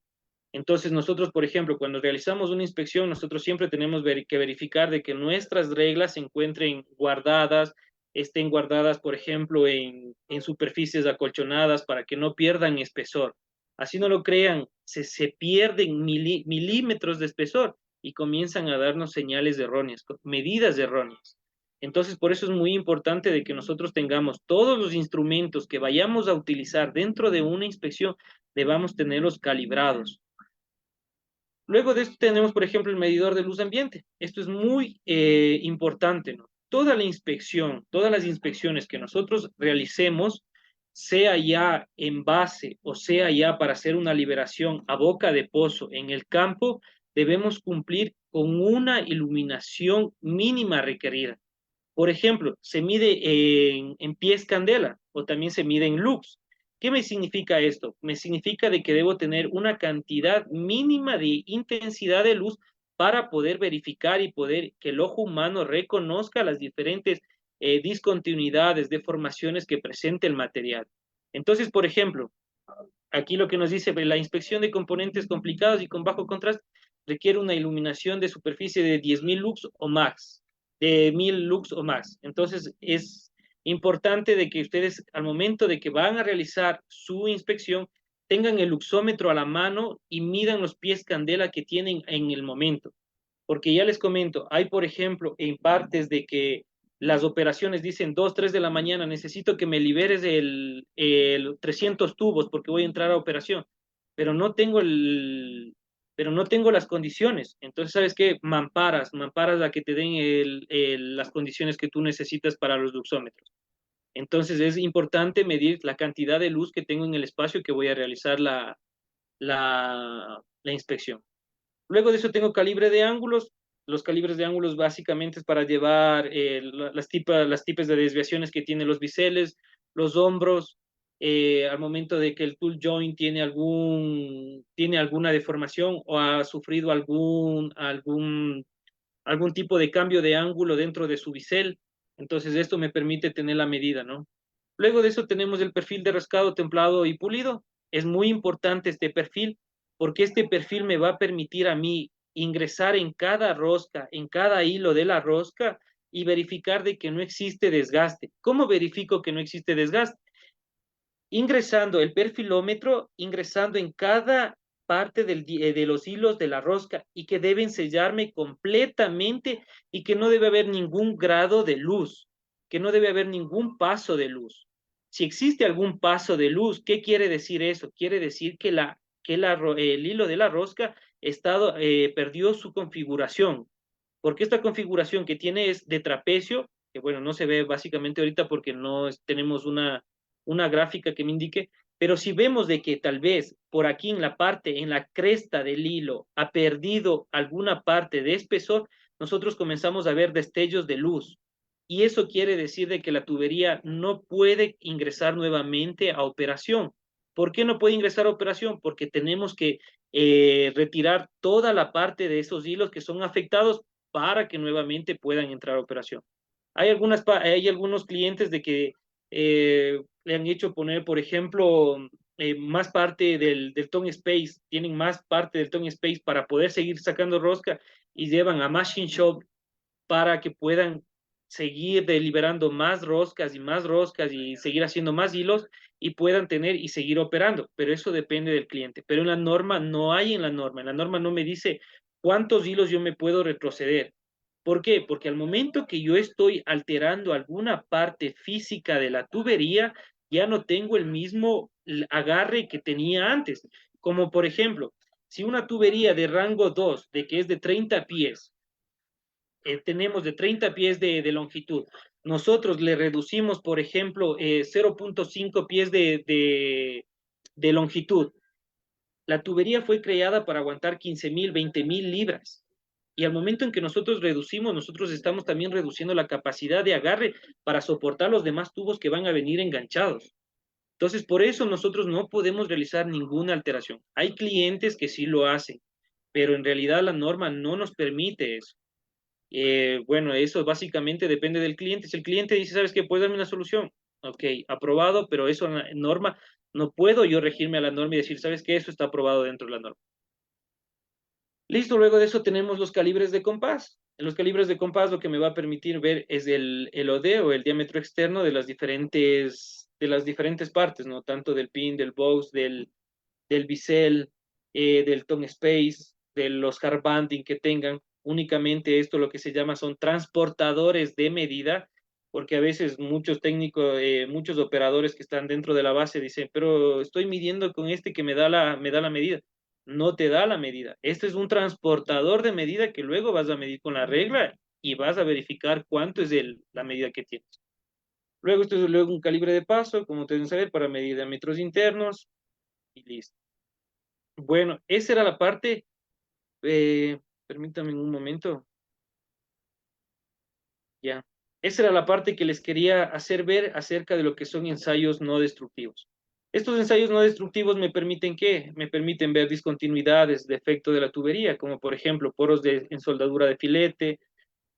Entonces nosotros, por ejemplo, cuando realizamos una inspección, nosotros siempre tenemos que verificar de que nuestras reglas se encuentren guardadas, estén guardadas, por ejemplo, en superficies acolchonadas para que no pierdan espesor. Así no lo crean, se pierden milímetros de espesor y comienzan a darnos señales erróneas, medidas erróneas. Entonces, por eso es muy importante de que nosotros tengamos todos los instrumentos que vayamos a utilizar dentro de una inspección, debamos tenerlos calibrados. Luego de esto tenemos, por ejemplo, el medidor de luz ambiente. Esto es muy importante, ¿no? Toda la inspección, todas las inspecciones que nosotros realicemos, sea ya en base o sea ya para hacer una liberación a boca de pozo en el campo, debemos cumplir con una iluminación mínima requerida. Por ejemplo, se mide en pies candela o también se mide en lux. ¿Qué me significa esto? Me significa de que debo tener una cantidad mínima de intensidad de luz para poder verificar y poder que el ojo humano reconozca las diferentes discontinuidades, deformaciones que presenta el material. Entonces, por ejemplo, aquí lo que nos dice, la inspección de componentes complicados y con bajo contraste requiere una iluminación de superficie de 10.000 lux o más, de 1.000 lux o más. Entonces, es importante de que ustedes, al momento de que van a realizar su inspección, tengan el luxómetro a la mano y midan los pies candela que tienen en el momento. Porque ya les comento, hay, por ejemplo, en partes de que las operaciones dicen 2, 3 de la mañana, necesito que me liberes el 300 tubos porque voy a entrar a operación, pero no tengo pero no tengo las condiciones. Entonces, ¿sabes qué? Mamparas a que te den las condiciones que tú necesitas para los luxómetros. Entonces, es importante medir la cantidad de luz que tengo en el espacio que voy a realizar la inspección. Luego de eso tengo calibre de ángulos. Los calibres de ángulos básicamente es para llevar las tipos de desviaciones que tienen los biseles, los hombros, al momento de que el tool joint tiene alguna deformación o ha sufrido algún tipo de cambio de ángulo dentro de su bisel. Entonces esto me permite tener la medida, ¿no? Luego de eso tenemos el perfil de rascado, templado y pulido. Es muy importante este perfil porque este perfil me va a permitir a mí ingresar en cada rosca, en cada hilo de la rosca y verificar de que no existe desgaste. ¿Cómo verifico que no existe desgaste? Ingresando el perfilómetro, ingresando en cada parte de los hilos de la rosca y que deben sellarme completamente y que no debe haber ningún grado de luz, que no debe haber ningún paso de luz. Si existe algún paso de luz, ¿qué quiere decir eso? Quiere decir que el hilo de la rosca perdió su configuración, porque esta configuración que tiene es de trapecio, que bueno, no se ve básicamente ahorita porque no tenemos una gráfica que me indique, pero si vemos de que tal vez por aquí en la parte, en la cresta del hilo, ha perdido alguna parte de espesor, nosotros comenzamos a ver destellos de luz. Y eso quiere decir de que la tubería no puede ingresar nuevamente a operación. ¿Por qué no puede ingresar a operación? Porque tenemos que retirar toda la parte de esos hilos que son afectados para que nuevamente puedan entrar a operación. Hay algunos clientes de que le han hecho poner, por ejemplo, más parte del tongue space, tienen más parte del tongue space para poder seguir sacando rosca y llevan a machine shop para que puedan seguir deliberando más roscas y seguir haciendo más hilos y puedan tener y seguir operando. Pero eso depende del cliente. Pero en la norma no hay en la norma. En la norma no me dice cuántos hilos yo me puedo retroceder. ¿Por qué? Porque al momento que yo estoy alterando alguna parte física de la tubería, ya no tengo el mismo agarre que tenía antes. Como por ejemplo, si una tubería de rango 2, de que es de 30 pies, tenemos de 30 pies de longitud. Nosotros le reducimos, por ejemplo, 0.5 pies de longitud. La tubería fue creada para aguantar 15.000, 20.000 libras. Y al momento en que nosotros reducimos, nosotros estamos también reduciendo la capacidad de agarre para soportar los demás tubos que van a venir enganchados. Entonces, por eso nosotros no podemos realizar ninguna alteración. Hay clientes que sí lo hacen, pero en realidad la norma no nos permite eso. Bueno, eso básicamente depende del cliente. Si el cliente dice, ¿sabes qué? ¿Puedes darme una solución? Ok, aprobado, pero eso en norma, no puedo yo regirme a la norma y decir, ¿sabes qué? Eso está aprobado dentro de la norma. Listo, luego de eso tenemos los calibres de compás. En los calibres de compás lo que me va a permitir ver es el OD o el diámetro externo de las diferentes partes, ¿no? Tanto del pin, del box, del bisel, del tone space, de los hard banding que tengan. Únicamente esto lo que se llama son transportadores de medida, porque a veces muchos técnicos, muchos operadores que están dentro de la base dicen, pero estoy midiendo con este que me da la medida. No te da la medida. Este es un transportador de medida que luego vas a medir con la regla y vas a verificar cuánto es la medida que tienes. Luego esto es luego un calibre de paso, como ustedes deben saber, para medir diámetros internos y listo. Bueno, esa era la parte, permítame un momento, ya. Esa era la parte que les quería hacer ver acerca de lo que son ensayos no destructivos. Estos ensayos no destructivos me permiten ¿qué? Me permiten ver discontinuidades, defecto de la tubería, como por ejemplo poros en soldadura de filete,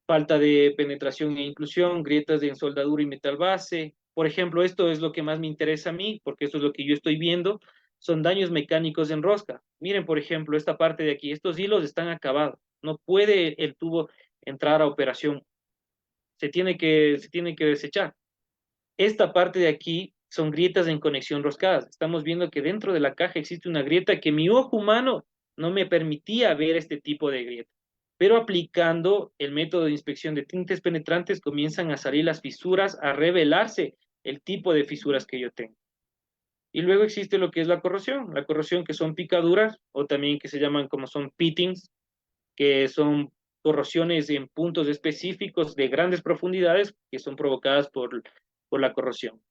falta de penetración e inclusión, grietas de ensoldadura y metal base. Por ejemplo, esto es lo que más me interesa a mí, porque esto es lo que yo estoy viendo, son daños mecánicos en rosca. Miren, por ejemplo, esta parte de aquí, estos hilos están acabados, no puede el tubo entrar a operación, se tiene que desechar. Esta parte de aquí son grietas en conexión roscadas. Estamos viendo que dentro de la caja existe una grieta que mi ojo humano no me permitía ver este tipo de grieta. Pero aplicando el método de inspección de tintes penetrantes comienzan a salir las fisuras, a revelarse el tipo de fisuras que yo tengo. Y luego existe lo que es la corrosión que son picaduras o también que se llaman como son pittings, que son corrosiones en puntos específicos de grandes profundidades que son provocadas por la corrosión.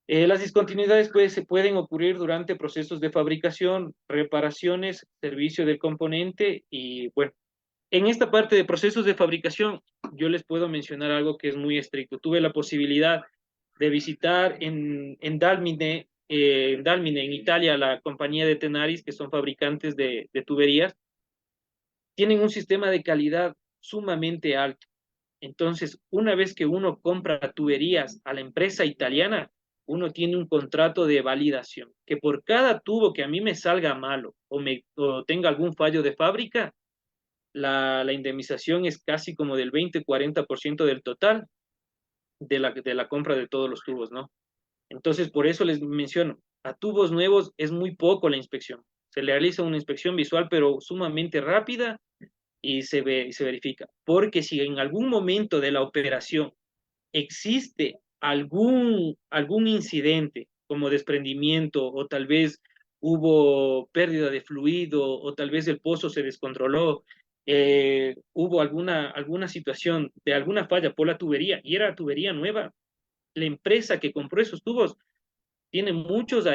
Las discontinuidades se pueden ocurrir durante procesos de fabricación, reparaciones, servicio del componente y bueno, en esta parte de procesos de fabricación yo les puedo mencionar algo que es muy estricto. Tuve la posibilidad de visitar en Dalmine, en Italia, la compañía de Tenaris, que son fabricantes de tuberías, tienen un sistema de calidad sumamente alto. Entonces, una vez que uno compra tuberías a la empresa italiana, uno tiene un contrato de validación, que por cada tubo que a mí me salga malo o tenga algún fallo de fábrica, la indemnización es casi como del 20-40% del total de la compra de todos los tubos, ¿no? Entonces, por eso les menciono, a tubos nuevos es muy poco la inspección. Se le realiza una inspección visual, pero sumamente rápida y y se verifica. Porque si en algún momento de la operación existe algún incidente como desprendimiento o tal vez hubo pérdida de fluido o tal vez el pozo se descontroló, hubo alguna situación de alguna falla por la tubería y era tubería nueva, la empresa que compró esos tubos tiene muchos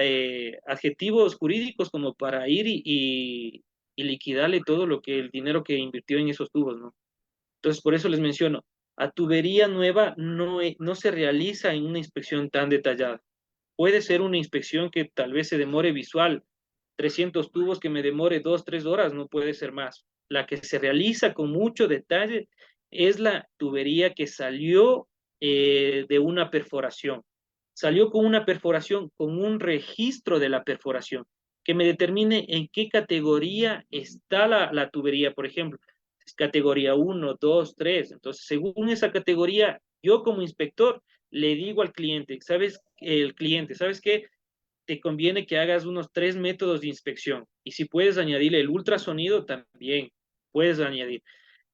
adjetivos jurídicos como para ir y liquidarle todo lo que el dinero que invirtió en esos tubos, ¿no? Entonces, por eso les menciono, a tubería nueva no se realiza en una inspección tan detallada. Puede ser una inspección que tal vez se demore visual, 300 tubos que me demore 2, 3 horas, no puede ser más. La que se realiza con mucho detalle es la tubería que salió de una perforación. Salió con una perforación, con un registro de la perforación, que me determine en qué categoría está la tubería, por ejemplo categoría 1, 2, 3. Entonces, según esa categoría, yo como inspector le digo al cliente, ¿sabes qué? Te conviene que hagas unos 3 métodos de inspección. Y si puedes añadirle el ultrasonido, también puedes añadir.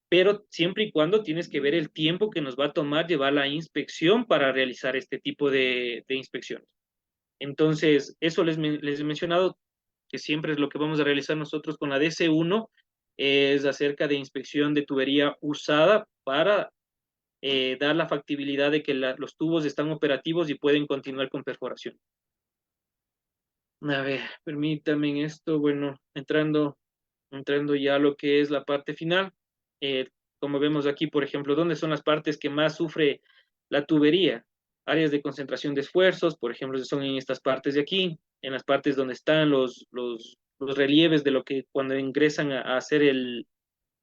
Pero siempre y cuando tienes que ver el tiempo que nos va a tomar llevar la inspección para realizar este tipo de inspecciones. Entonces, eso les he mencionado que siempre es lo que vamos a realizar nosotros con la DC1, es acerca de inspección de tubería usada para dar la factibilidad de que los tubos están operativos y pueden continuar con perforación. A ver, permítanme en esto, bueno, entrando ya a lo que es la parte final. eh, Como vemos aquí, por ejemplo, ¿dónde son las partes que más sufre la tubería? Áreas de concentración de esfuerzos, por ejemplo, son en estas partes de aquí, en las partes donde están los relieves de lo que cuando ingresan a hacer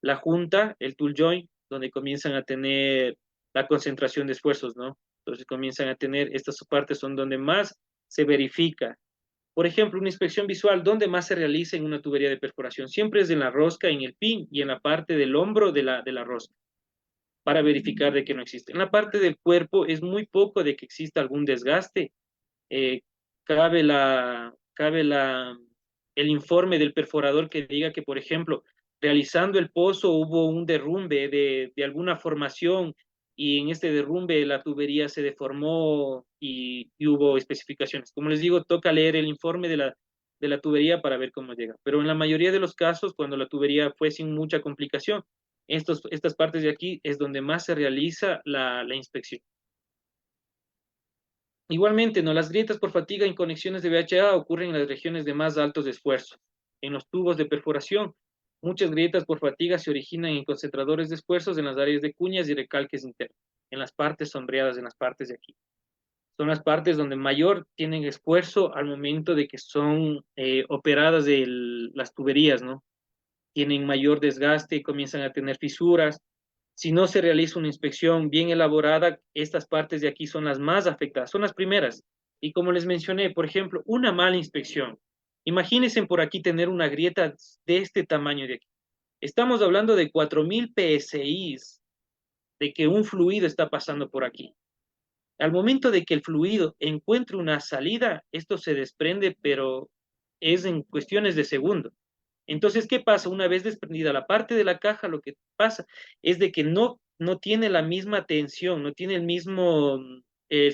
la junta, el tool joint, donde comienzan a tener la concentración de esfuerzos, ¿no? Entonces comienzan a tener, estas partes son donde más se verifica. Por ejemplo, una inspección visual, ¿dónde más se realiza en una tubería de perforación? Siempre es en la rosca, en el pin y en la parte del hombro de la rosca, para verificar de que no existe. En la parte del cuerpo es muy poco de que exista algún desgaste. Eh, cabe el informe del perforador que diga que, por ejemplo, realizando el pozo hubo un derrumbe de alguna formación y en este derrumbe la tubería se deformó y hubo especificaciones. Como les digo, toca leer el informe de la tubería para ver cómo llega. Pero en la mayoría de los casos, cuando la tubería fue sin mucha complicación, estas partes de aquí es donde más se realiza la inspección. Igualmente, ¿no? Las grietas por fatiga en conexiones de VHA ocurren en las regiones de más altos esfuerzos. En los tubos de perforación, muchas grietas por fatiga se originan en concentradores de esfuerzos en las áreas de cuñas y recalques internos, en las partes sombreadas, en las partes de aquí. Son las partes donde mayor tienen esfuerzo al momento de que son operadas las tuberías, ¿no? Tienen mayor desgaste y comienzan a tener fisuras. Si no se realiza una inspección bien elaborada, estas partes de aquí son las más afectadas, son las primeras. Y como les mencioné, por ejemplo, una mala inspección. Imagínense por aquí tener una grieta de este tamaño de aquí. Estamos hablando de 4000 PSI de que un fluido está pasando por aquí. Al momento de que el fluido encuentre una salida, esto se desprende, pero es en cuestiones de segundos. Entonces, ¿qué pasa? Una vez desprendida la parte de la caja, lo que pasa es de que no tiene la misma tensión, no tiene el mismo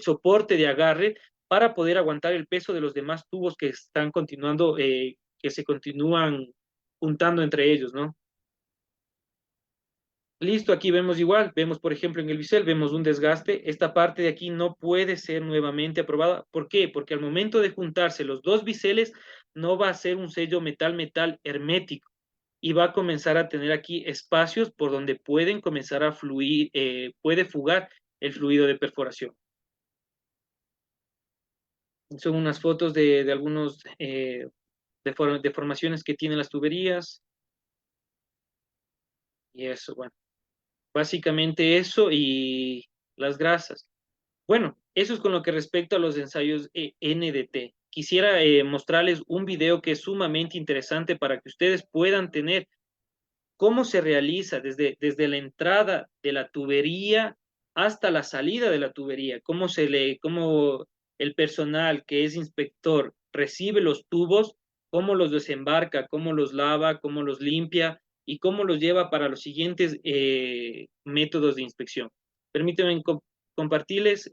soporte de agarre para poder aguantar el peso de los demás tubos que están continuando, que se continúan juntando entre ellos, ¿no? Listo, aquí vemos igual, vemos por ejemplo en el bisel, vemos un desgaste, esta parte de aquí no puede ser nuevamente aprobada. ¿Por qué? Porque al momento de juntarse los dos biseles no va a ser un sello metal-metal hermético y va a comenzar a tener aquí espacios por donde pueden comenzar a fluir, puede fugar el fluido de perforación. Son unas fotos de algunos deformaciones que tienen las tuberías y eso, bueno, básicamente eso y las grasas. Bueno, eso es con lo que respecta a los ensayos NDT. Quisiera mostrarles un video que es sumamente interesante para que ustedes puedan tener cómo se realiza desde la entrada de la tubería hasta la salida de la tubería, cómo el personal que es inspector recibe los tubos, cómo los desembarca, cómo los lava, cómo los limpia y cómo los lleva para los siguientes métodos de inspección. Permítanme compartirles.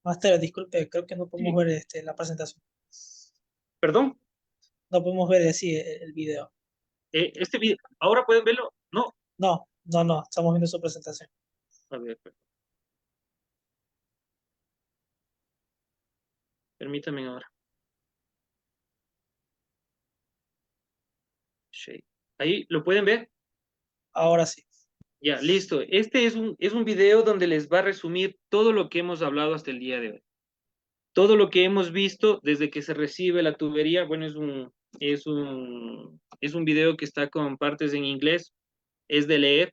Master, disculpe, creo que no podemos Sí, ver la presentación. perdón, No podemos ver así el video. este video, ¿ahora pueden verlo? No, No, no, no, estamos viendo su presentación. a ver, permítanme ahora. Shake. Ahí, ¿lo pueden ver? Ahora sí. Ya, listo. Este es un video donde les va a resumir todo lo que hemos hablado hasta el día de hoy. Todo lo que hemos visto desde que se recibe la tubería, bueno, es un video que está con partes en inglés, es de leer,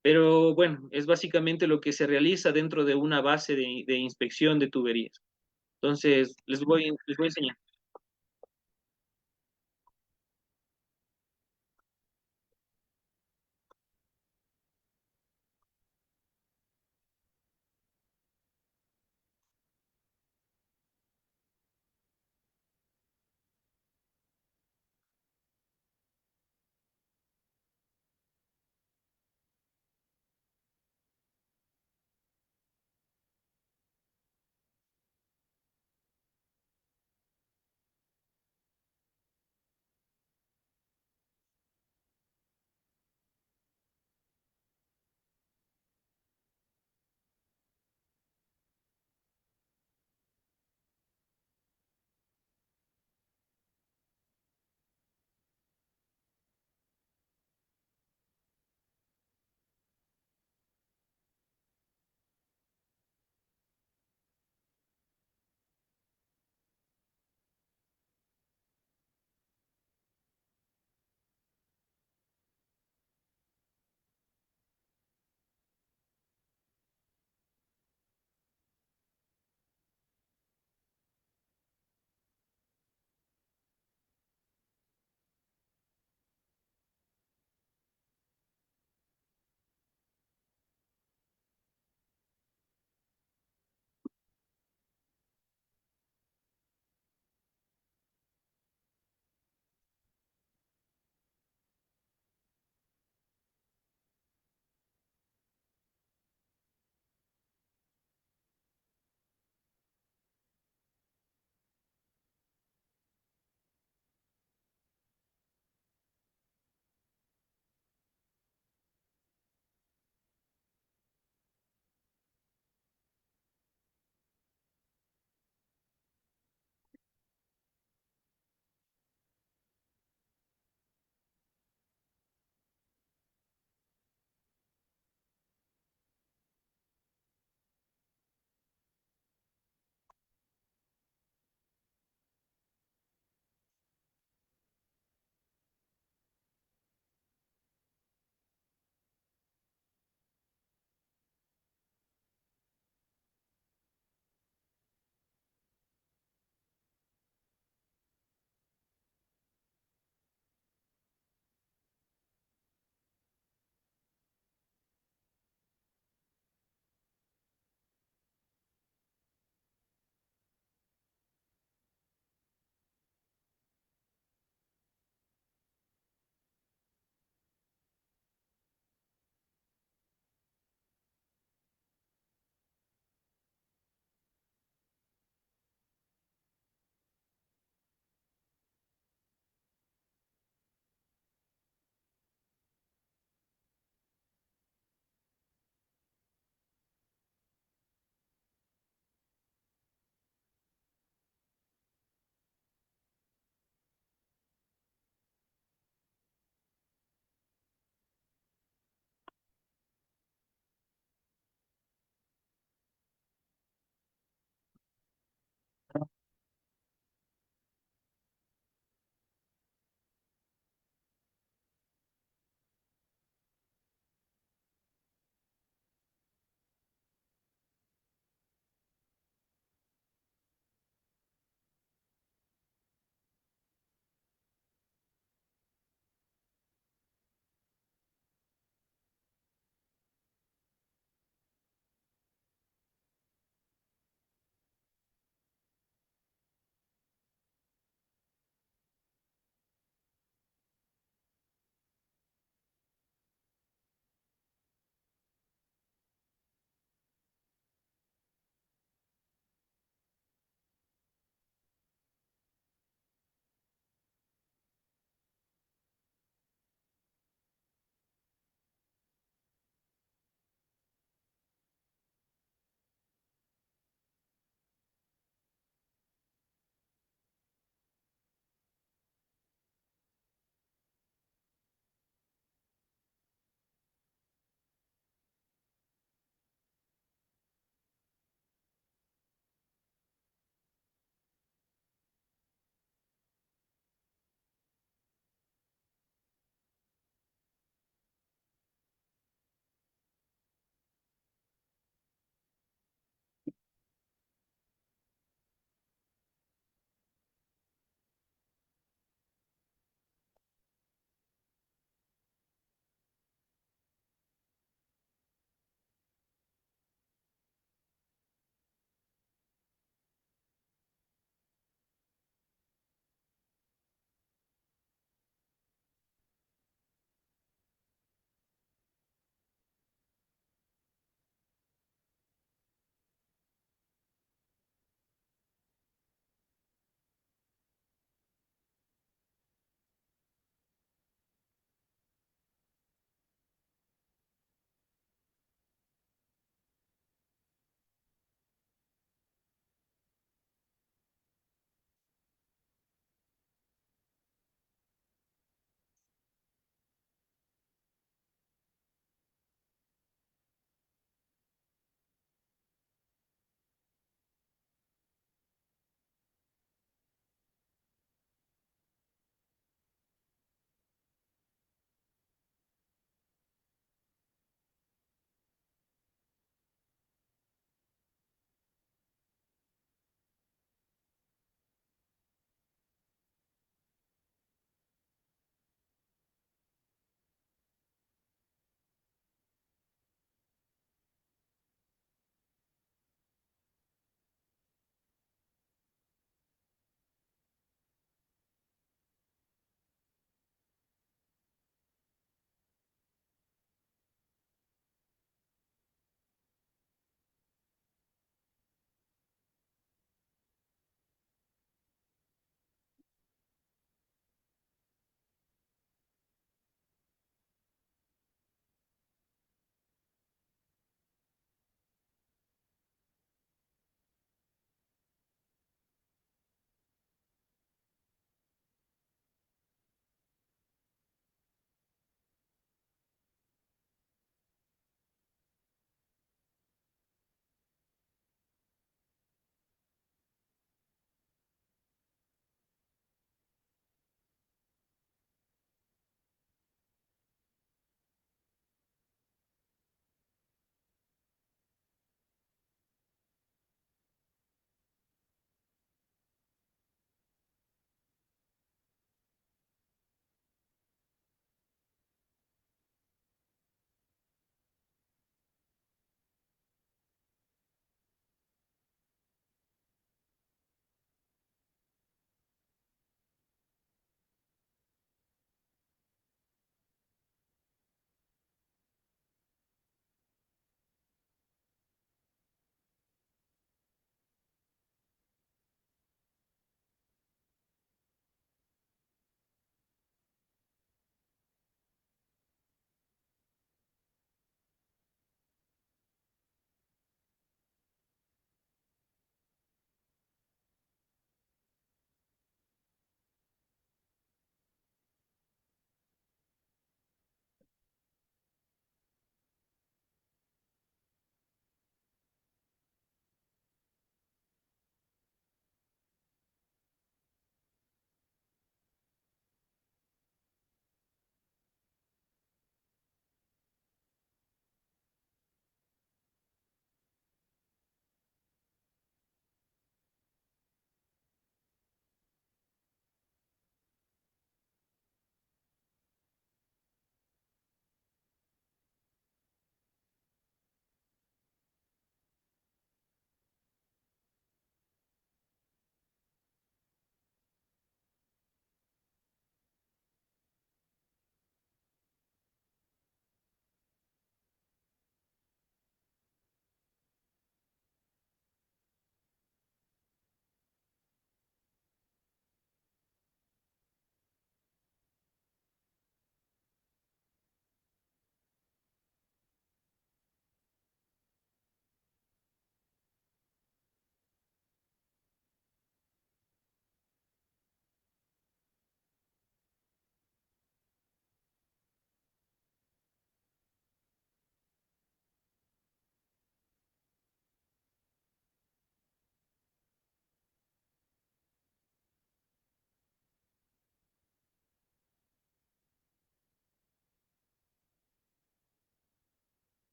pero bueno, es básicamente lo que se realiza dentro de una base de inspección de tuberías. Entonces, les voy a enseñar.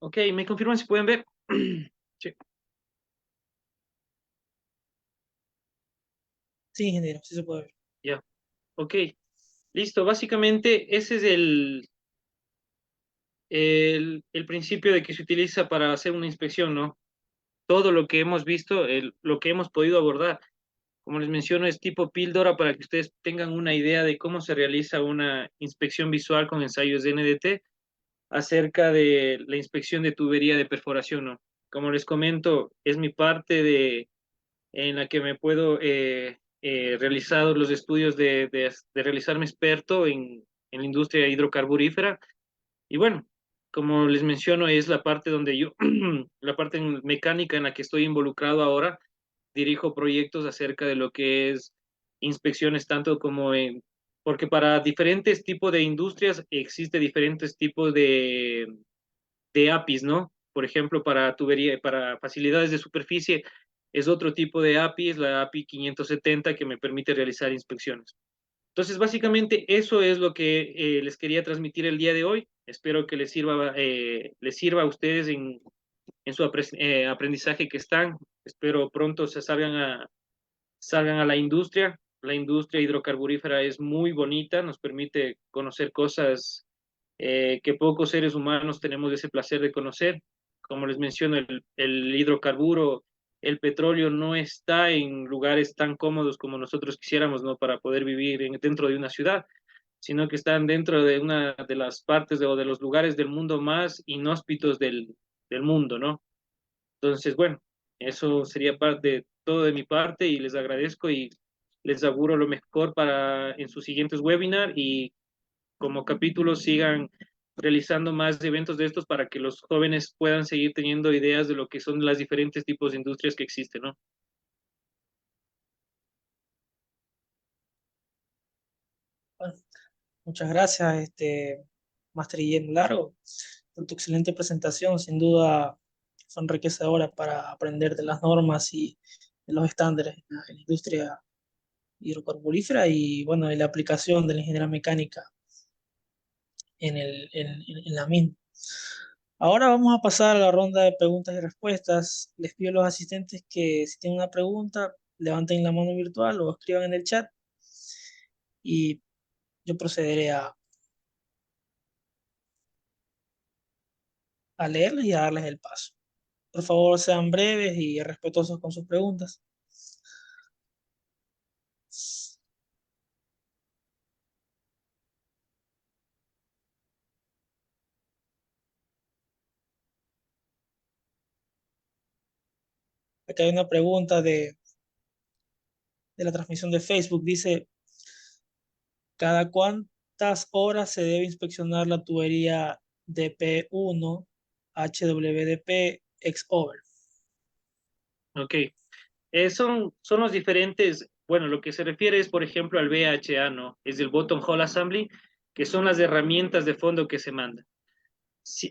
Ok, ¿me confirman si pueden ver? Sí. Sí, ingeniero, sí se puede ver. Ya, ok, listo. Básicamente ese es el principio de que se utiliza para hacer una inspección, ¿no? Todo lo que hemos visto, lo que hemos podido abordar, como les menciono, es tipo píldora para que ustedes tengan una idea de cómo se realiza una inspección visual con ensayos de NDT acerca de la inspección de tubería de perforación, ¿no? Como les comento, es mi parte en la que me puedo realizar los estudios de realizarme experto en la industria hidrocarburífera. Y bueno, como les menciono, es la parte donde yo, la parte mecánica en la que estoy involucrado ahora, dirijo proyectos acerca de lo que es inspecciones tanto como en, porque para diferentes tipos de industrias existe diferentes tipos de APIs, ¿no? Por ejemplo, para tubería, para facilidades de superficie es otro tipo de API, es la API 570 que me permite realizar inspecciones. Entonces, básicamente eso es lo que les quería transmitir el día de hoy. Espero que les sirva a ustedes en su aprendizaje que están. Espero pronto se salgan a la industria. La industria hidrocarburífera es muy bonita, nos permite conocer cosas que pocos seres humanos tenemos ese placer de conocer. Como les menciono, el hidrocarburo, el petróleo no está en lugares tan cómodos como nosotros quisiéramos, ¿no? Para poder vivir dentro de una ciudad, sino que están dentro de una de las partes o de los lugares del mundo más inhóspitos del mundo, ¿no? Entonces, bueno, eso sería parte de todo de mi parte y les agradezco y les auguro lo mejor para en sus siguientes webinars y como capítulos sigan realizando más eventos de estos para que los jóvenes puedan seguir teniendo ideas de lo que son las diferentes tipos de industrias que existen, ¿no? Bueno, muchas gracias, Máster Guillermo Largo, por tu excelente presentación. Sin duda fue enriquecedora para aprender de las normas y de los estándares en la industria hidrocarburífera y, bueno, de la aplicación de la ingeniería mecánica en la misma. Ahora vamos a pasar a la ronda de preguntas y respuestas. Les pido a los asistentes que si tienen una pregunta, levanten la mano virtual o escriban en el chat y yo procederé a leerles y a darles el paso. Por favor, sean breves y respetuosos con sus preguntas. Acá hay una pregunta de la transmisión de Facebook. Dice, ¿cada cuántas horas se debe inspeccionar la tubería DP1 HWDP X-Over? Ok. Son los diferentes, bueno, lo que se refiere es, por ejemplo, al BHA, ¿no? Es el Bottom Hole Assembly, que son las herramientas de fondo que se mandan. Si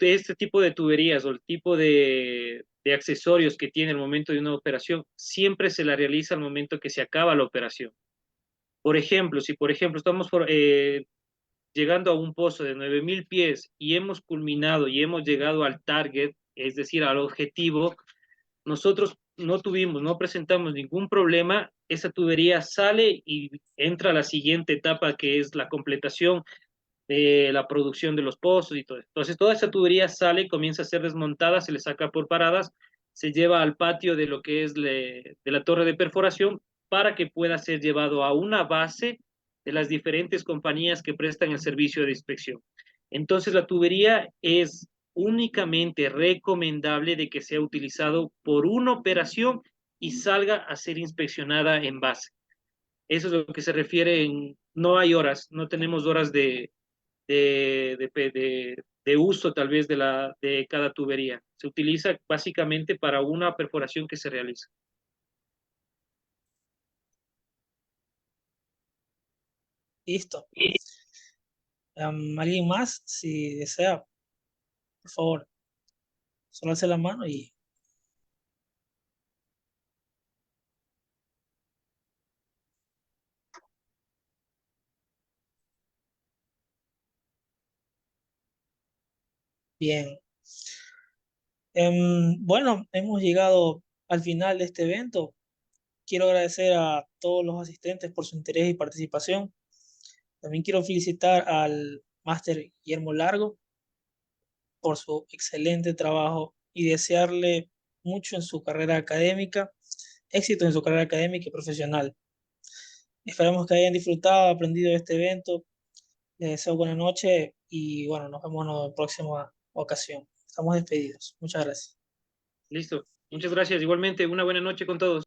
este tipo de tuberías o el tipo de accesorios que tiene al momento de una operación, siempre se la realiza al momento que se acaba la operación. Por ejemplo, si por ejemplo estamos llegando a un pozo de 9.000 pies y hemos culminado y hemos llegado al target, es decir, al objetivo, nosotros no presentamos ningún problema, esa tubería sale y entra a la siguiente etapa que es la completación de la producción de los pozos y todo. Entonces, toda esa tubería sale, comienza a ser desmontada, se le saca por paradas, se lleva al patio de lo que es de la torre de perforación para que pueda ser llevado a una base de las diferentes compañías que prestan el servicio de inspección. Entonces, la tubería es únicamente recomendable de que sea utilizado por una operación y salga a ser inspeccionada en base. Eso es lo que se refiere en, no hay horas, no tenemos horas de uso tal vez de cada tubería. Se utiliza básicamente para una perforación que se realiza. Listo. ¿Alguien más? Si desea, por favor, solo hace la mano y bien. Bueno, hemos llegado al final de este evento. Quiero agradecer a todos los asistentes por su interés y participación. También quiero felicitar al máster Guillermo Largo por su excelente trabajo y desearle mucho en su carrera académica, éxito en su carrera académica y profesional. Esperamos que hayan disfrutado, aprendido de este evento. Les deseo buena noche y bueno, nos vemos en la próxima ocasión. Estamos despedidos. Muchas gracias. Listo. Muchas gracias. Igualmente, una buena noche con todos.